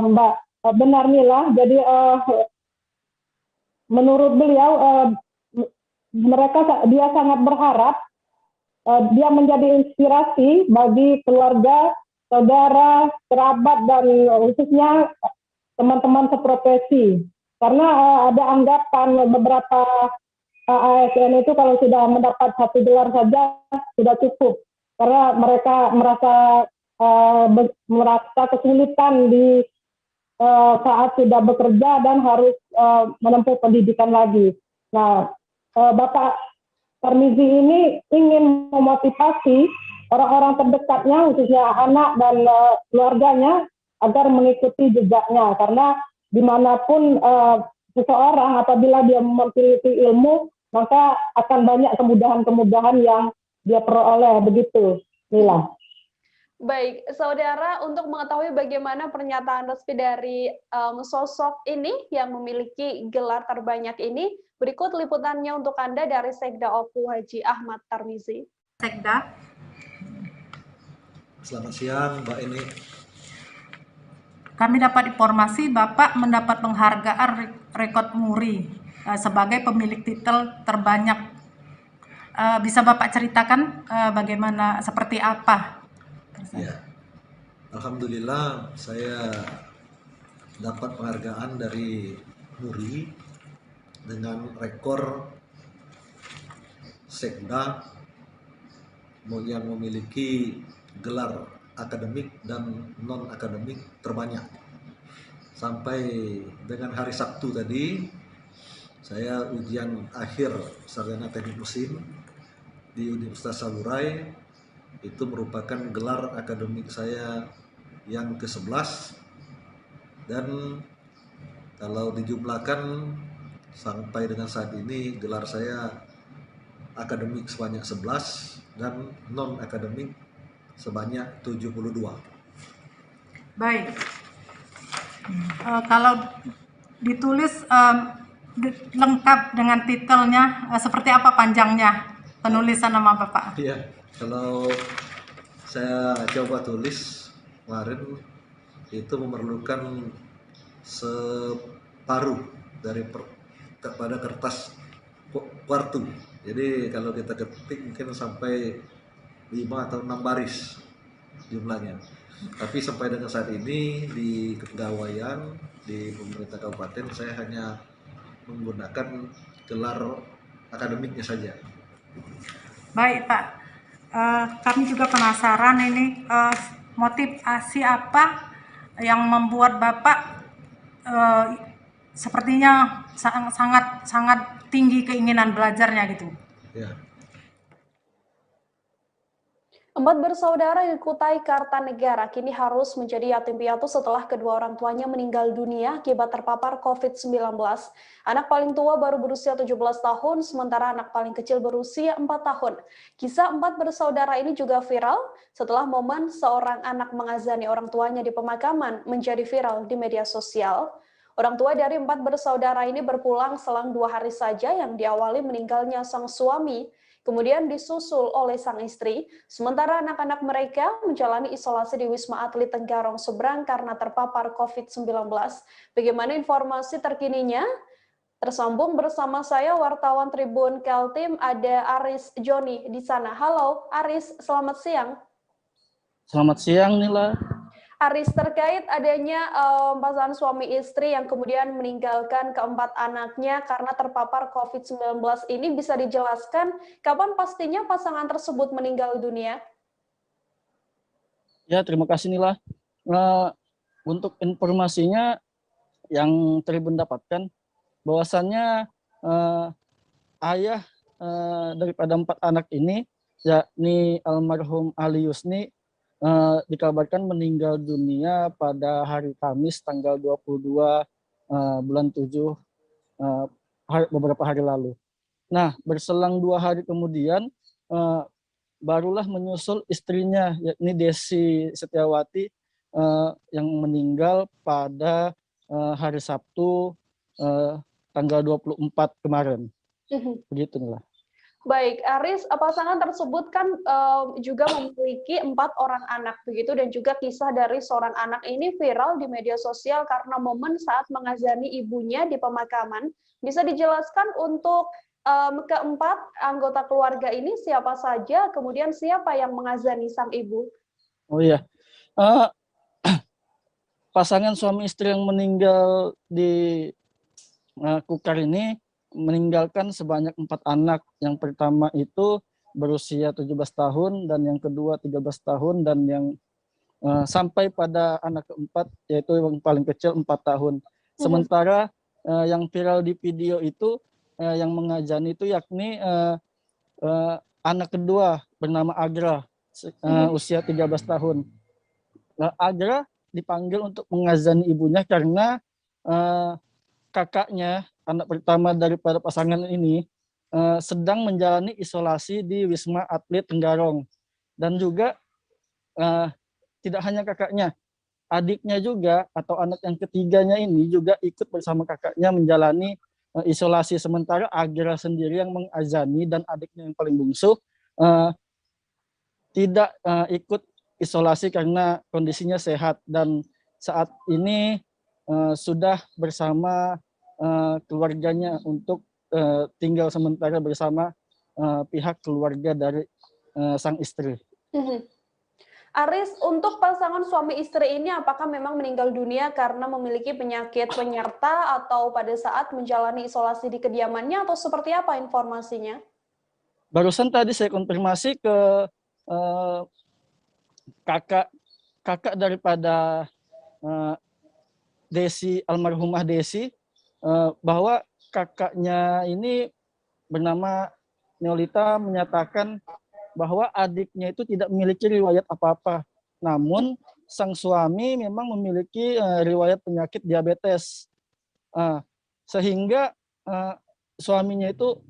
Mbak. Benar, Nila. Jadi menurut beliau, dia sangat berharap dia menjadi inspirasi bagi keluarga, saudara, kerabat, dan khususnya teman-teman seprofesi. Karena ada anggapan beberapa ASN itu kalau sudah mendapat 1 gelar saja sudah cukup. Karena mereka merasa kesulitan di saat sudah bekerja dan harus menempuh pendidikan lagi. Nah, Bapak Tarmizi ini ingin memotivasi orang-orang terdekatnya, khususnya anak dan keluarganya, agar mengikuti jejaknya. Karena dimanapun seseorang apabila dia memiliki ilmu, maka akan banyak kemudahan-kemudahan yang dia peroleh, begitu, Nila. Baik, saudara, untuk mengetahui bagaimana pernyataan resmi dari sosok ini yang memiliki gelar terbanyak ini, berikut liputannya untuk Anda dari Sekda Oku Haji Ahmad Tarmizi. Sekda. Selamat siang, Mbak Eni. Kami dapat informasi Bapak mendapat penghargaan rekod muri sebagai pemilik titel terbanyak. Bisa Bapak ceritakan bagaimana, seperti apa? Ya, alhamdulillah saya dapat penghargaan dari muri dengan rekor Sekda yang memiliki gelar akademik dan non akademik terbanyak. Sampai dengan hari Sabtu tadi saya ujian akhir sarjana teknik mesin di Universitas Saburai. Itu merupakan gelar akademik saya yang ke-11, dan kalau dijumlahkan sampai dengan saat ini gelar saya akademik sebanyak 11 dan non akademik sebanyak 72. Baik, kalau ditulis lengkap dengan titelnya, seperti apa panjangnya penulisan nama Bapak? Iya. Kalau saya coba tulis kemarin itu memerlukan separuh pada kertas kuartu. Jadi kalau kita ketik mungkin sampai 5 atau 6 baris jumlahnya. Tapi sampai dengan saat ini di kepegawaian di pemerintah kabupaten saya hanya menggunakan gelar akademiknya saja. Baik Pak. Kami juga penasaran ini motivasi apa yang membuat Bapak sepertinya sangat tinggi keinginan belajarnya gitu. Ya. 4 bersaudara di Kutai Kartanegara kini harus menjadi yatim piatu setelah kedua orang tuanya meninggal dunia akibat terpapar COVID-19. Anak paling tua baru berusia 17 tahun, sementara anak paling kecil berusia 4 tahun. Kisah 4 bersaudara ini juga viral setelah momen seorang anak mengazani orang tuanya di pemakaman menjadi viral di media sosial. Orang tua dari 4 bersaudara ini berpulang selang 2 hari saja yang diawali meninggalnya sang suami, kemudian disusul oleh sang istri, sementara anak-anak mereka menjalani isolasi di Wisma Atlet Tenggarong Seberang karena terpapar COVID-19. Bagaimana informasi terkininya? Tersambung bersama saya, wartawan Tribun Kaltim, ada Aris Joni di sana. Halo Aris, selamat siang. Selamat siang, Nila. Aris, terkait adanya pasangan suami istri yang kemudian meninggalkan keempat anaknya karena terpapar COVID-19 ini, bisa dijelaskan kapan pastinya pasangan tersebut meninggal dunia? Ya, terima kasih Nila. Untuk informasinya yang Tribun dapatkan, bahwasannya ayah daripada 4 anak ini, yakni almarhum Ali Yusni, dikabarkan meninggal dunia pada hari Kamis tanggal 22 bulan 7 beberapa hari lalu. Nah, berselang 2 hari kemudian barulah menyusul istrinya, yakni Desi Setiawati, yang meninggal pada hari Sabtu tanggal 24 kemarin. Begitulah. Baik, Aris, pasangan tersebut kan juga memiliki 4 orang anak begitu, dan juga kisah dari seorang anak ini viral di media sosial karena momen saat mengazani ibunya di pemakaman. Bisa dijelaskan untuk keempat anggota keluarga ini siapa saja, kemudian siapa yang mengazani sang ibu? Oh iya, pasangan suami istri yang meninggal di Kukar ini meninggalkan sebanyak 4 anak. Yang pertama itu berusia 17 tahun, dan yang kedua 13 tahun, dan yang sampai pada anak keempat, yaitu yang paling kecil 4 tahun. Sementara yang viral di video itu, yang mengazani itu yakni anak kedua bernama Agra, usia 13 tahun. Agra dipanggil untuk mengazani ibunya karena kakaknya, anak pertama daripada pasangan ini, sedang menjalani isolasi di Wisma Atlet Tenggarong. Dan juga tidak hanya kakaknya, adiknya juga atau anak yang ketiganya ini juga ikut bersama kakaknya menjalani isolasi. Sementara Agra sendiri yang mengazani dan adiknya yang paling bungsu tidak ikut isolasi karena kondisinya sehat, dan saat ini sudah bersama keluarganya untuk tinggal sementara bersama pihak keluarga dari sang istri. Aris, untuk pasangan suami istri ini apakah memang meninggal dunia karena memiliki penyakit penyerta atau pada saat menjalani isolasi di kediamannya, atau seperti apa informasinya? Barusan tadi saya konfirmasi ke kakak daripada Desi, almarhumah Desi, bahwa kakaknya ini bernama Neolita menyatakan bahwa adiknya itu tidak memiliki riwayat apa-apa. Namun sang suami memang memiliki riwayat penyakit diabetes. Sehingga suaminya itu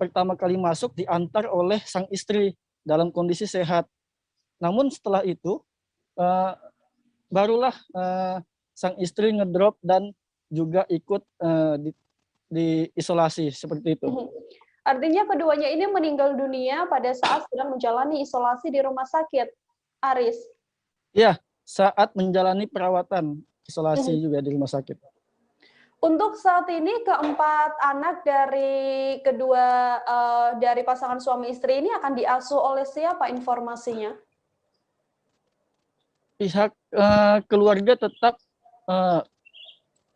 pertama kali masuk diantar oleh sang istri dalam kondisi sehat. Namun setelah itu barulah sang istri ngedrop dan juga ikut di isolasi seperti itu. Artinya keduanya ini meninggal dunia pada saat sedang menjalani isolasi di rumah sakit, Aris? Ya, saat menjalani perawatan isolasi juga di rumah sakit. Untuk saat ini keempat anak dari dari pasangan suami istri ini akan diasuh oleh siapa informasinya? Pihak keluarga tetap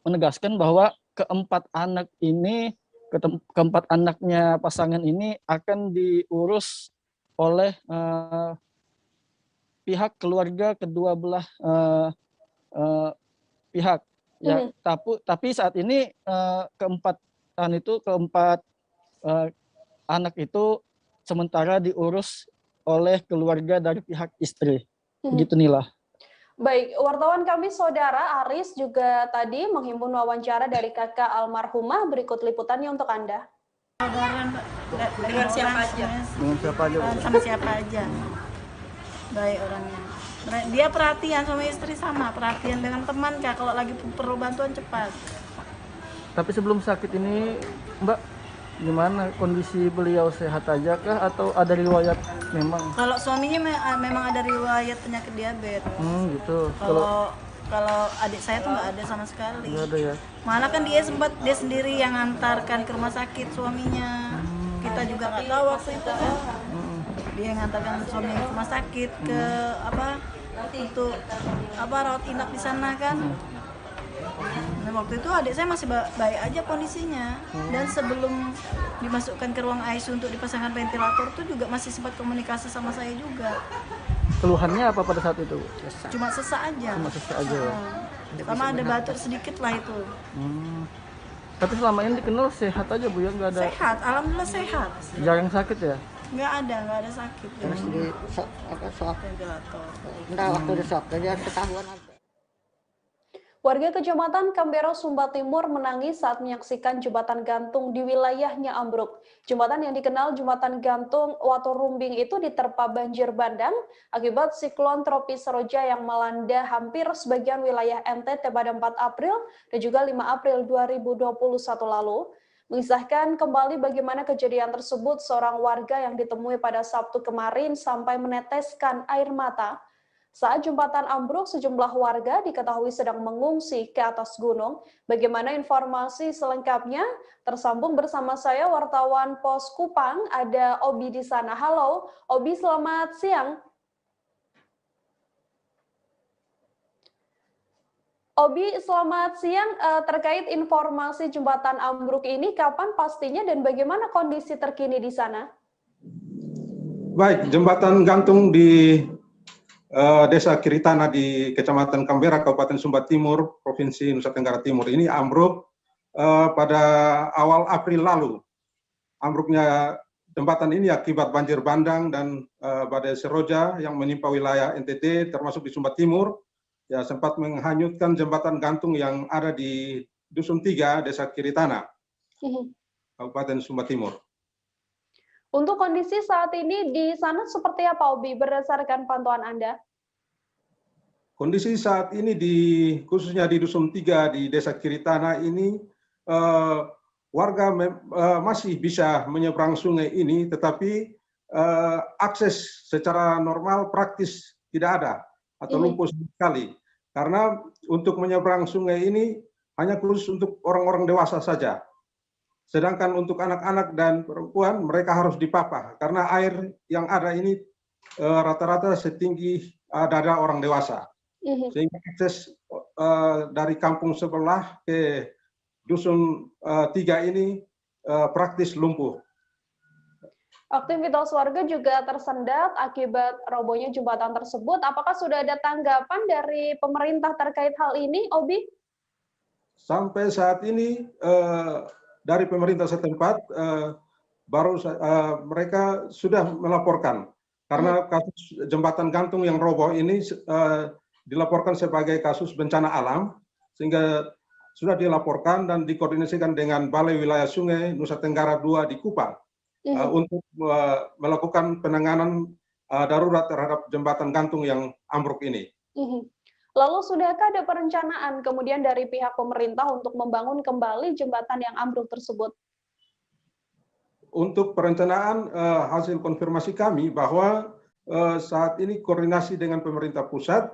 menegaskan bahwa keempat anaknya pasangan ini akan diurus oleh pihak keluarga kedua belah pihak. Ya, tapi saat ini keempat anak itu sementara diurus oleh keluarga dari pihak istri. Begitu Nila. Baik, wartawan kami Saudara Aris juga tadi menghimpun wawancara dari kakak almarhumah. Berikut liputannya untuk Anda. Dengan siapa aja? Dengan siapa aja? Sama siapa aja. Baik orangnya. Dia perhatian sama istri, sama perhatian dengan teman Kak, kalau lagi perlu bantuan cepat. Tapi sebelum sakit ini Mbak, gimana kondisi beliau, sehat aja kah atau ada riwayat memang? Kalau suaminya memang ada riwayat penyakit diabetes. Gitu. Kalau adik saya tuh nggak ada sama sekali. Nggak ada ya. Malah kan dia sendiri yang antarkan ke rumah sakit suaminya. Kita juga nggak tahu waktu itu kan. Dia yang antarkan suami ke rumah sakit ke untuk rawat inap di sana kan. Nah, waktu itu adik saya masih baik aja kondisinya, dan sebelum dimasukkan ke ruang ICU untuk dipasangkan ventilator itu juga masih sempat komunikasi sama saya juga. Keluhannya apa pada saat itu? Cuma sesak aja. Cuma sesak aja ya. Sama ada batuk sedikit lah itu. Tapi selama ini dikenal sehat aja Bu ya, nggak ada? Sehat, alhamdulillah sehat. Jarang sakit ya? Nggak ada sakit. Terus di swab ventilator. Enggak, waktu di swab aja ketahuan aja. Warga Kecamatan Kambera, Sumba Timur menangis saat menyaksikan jembatan gantung di wilayahnya ambruk. Jembatan yang dikenal jembatan gantung Waturumbing itu diterpa banjir bandang akibat siklon tropis Seroja yang melanda hampir sebagian wilayah NTT pada 4 April dan juga 5 April 2021 lalu. Mengisahkan kembali bagaimana kejadian tersebut, seorang warga yang ditemui pada Sabtu kemarin sampai meneteskan air mata. Saat jembatan ambruk, sejumlah warga diketahui sedang mengungsi ke atas gunung. Bagaimana informasi selengkapnya? Tersambung bersama saya wartawan Pos Kupang, ada Obi di sana. Halo, Obi, selamat siang. Obi, selamat siang. Terkait informasi jembatan ambruk ini, kapan pastinya dan bagaimana kondisi terkini di sana? Baik, jembatan gantung di Desa Kiritana di Kecamatan Kambera, Kabupaten Sumba Timur, Provinsi Nusa Tenggara Timur ini ambruk pada awal April lalu. Ambruknya jembatan ini akibat banjir bandang dan badai Seroja yang menimpa wilayah NTT termasuk di Sumba Timur, ya sempat menghanyutkan jembatan gantung yang ada di Dusun 3, Desa Kiritana, Kabupaten Sumba Timur. Untuk kondisi saat ini di sana seperti apa, Obi, berdasarkan pantauan Anda? Kondisi saat ini khususnya di Dusun 3 di Desa Kiritana ini warga masih bisa menyeberang sungai ini, tetapi akses secara normal praktis tidak ada atau lumpuh sekali. Karena untuk menyeberang sungai ini hanya khusus untuk orang-orang dewasa saja. Sedangkan untuk anak-anak dan perempuan mereka harus dipapah karena air yang ada ini rata-rata setinggi dada orang dewasa. Sehingga akses dari kampung sebelah ke Dusun 3 ini praktis lumpuh. Aktivitas warga juga tersendat akibat robohnya jembatan tersebut. Apakah sudah ada tanggapan dari pemerintah terkait hal ini, Obi? Sampai saat ini dari pemerintah setempat baru mereka sudah melaporkan karena kasus jembatan gantung yang roboh ini dilaporkan sebagai kasus bencana alam, sehingga sudah dilaporkan dan dikoordinasikan dengan Balai Wilayah Sungai Nusa Tenggara II di Kupang untuk melakukan penanganan darurat terhadap jembatan gantung yang ambruk ini. Lalu sudahkah ada perencanaan kemudian dari pihak pemerintah untuk membangun kembali jembatan yang ambruk tersebut? Untuk perencanaan hasil konfirmasi kami bahwa saat ini koordinasi dengan pemerintah pusat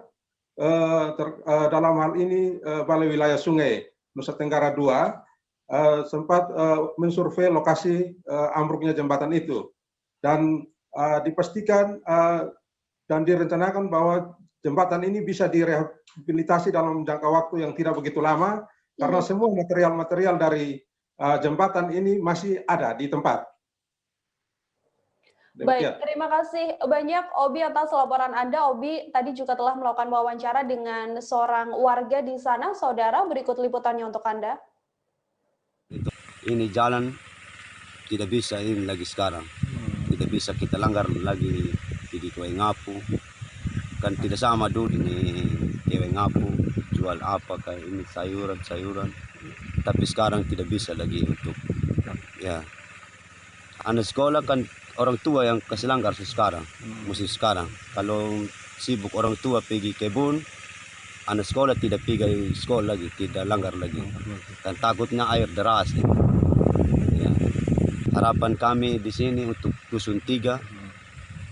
dalam hal ini Balai Wilayah Sungai Nusa Tenggara II sempat mensurvei lokasi ambruknya jembatan itu dan dipastikan dan direncanakan bahwa jembatan ini bisa direhabilitasi dalam jangka waktu yang tidak begitu lama karena semua material-material dari jembatan ini masih ada di tempat. Baik, terima kasih banyak Obi atas laporan Anda. Obi tadi juga telah melakukan wawancara dengan seorang warga di sana. Saudara, berikut liputannya untuk Anda. Ini jalan tidak bisa ini lagi sekarang. Tidak bisa kita langgar lagi di Kue Ngapu. Kan tidak sama dulu ini Kue Ngapu jual apa kayak ini sayuran. Tapi sekarang tidak bisa lagi untuk ya. Anak sekolah kan orang tua yang kasih langgar sekarang, mesti sekarang. Kalau sibuk orang tua pergi kebun, anak sekolah tidak pergi sekolah lagi, tidak langgar lagi. Dan takutnya air deras. Ya. Harapan kami di sini untuk Dusun 3,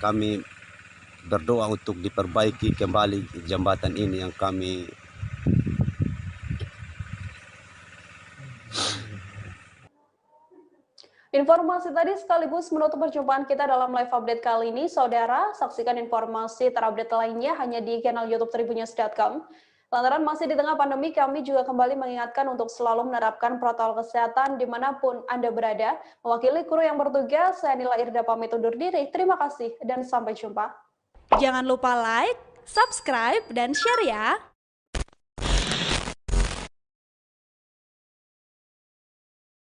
kami berdoa untuk diperbaiki kembali jembatan ini yang kami Informasi tadi sekaligus menutup perjumpaan kita dalam live update kali ini. Saudara, saksikan informasi terupdate lainnya hanya di channel YouTube tribunnews.com. Lantaran masih di tengah pandemi, kami juga kembali mengingatkan untuk selalu menerapkan protokol kesehatan dimanapun Anda berada. Mewakili kru yang bertugas, saya Nila Irda pamit undur diri. Terima kasih dan sampai jumpa. Jangan lupa like, subscribe, dan share ya!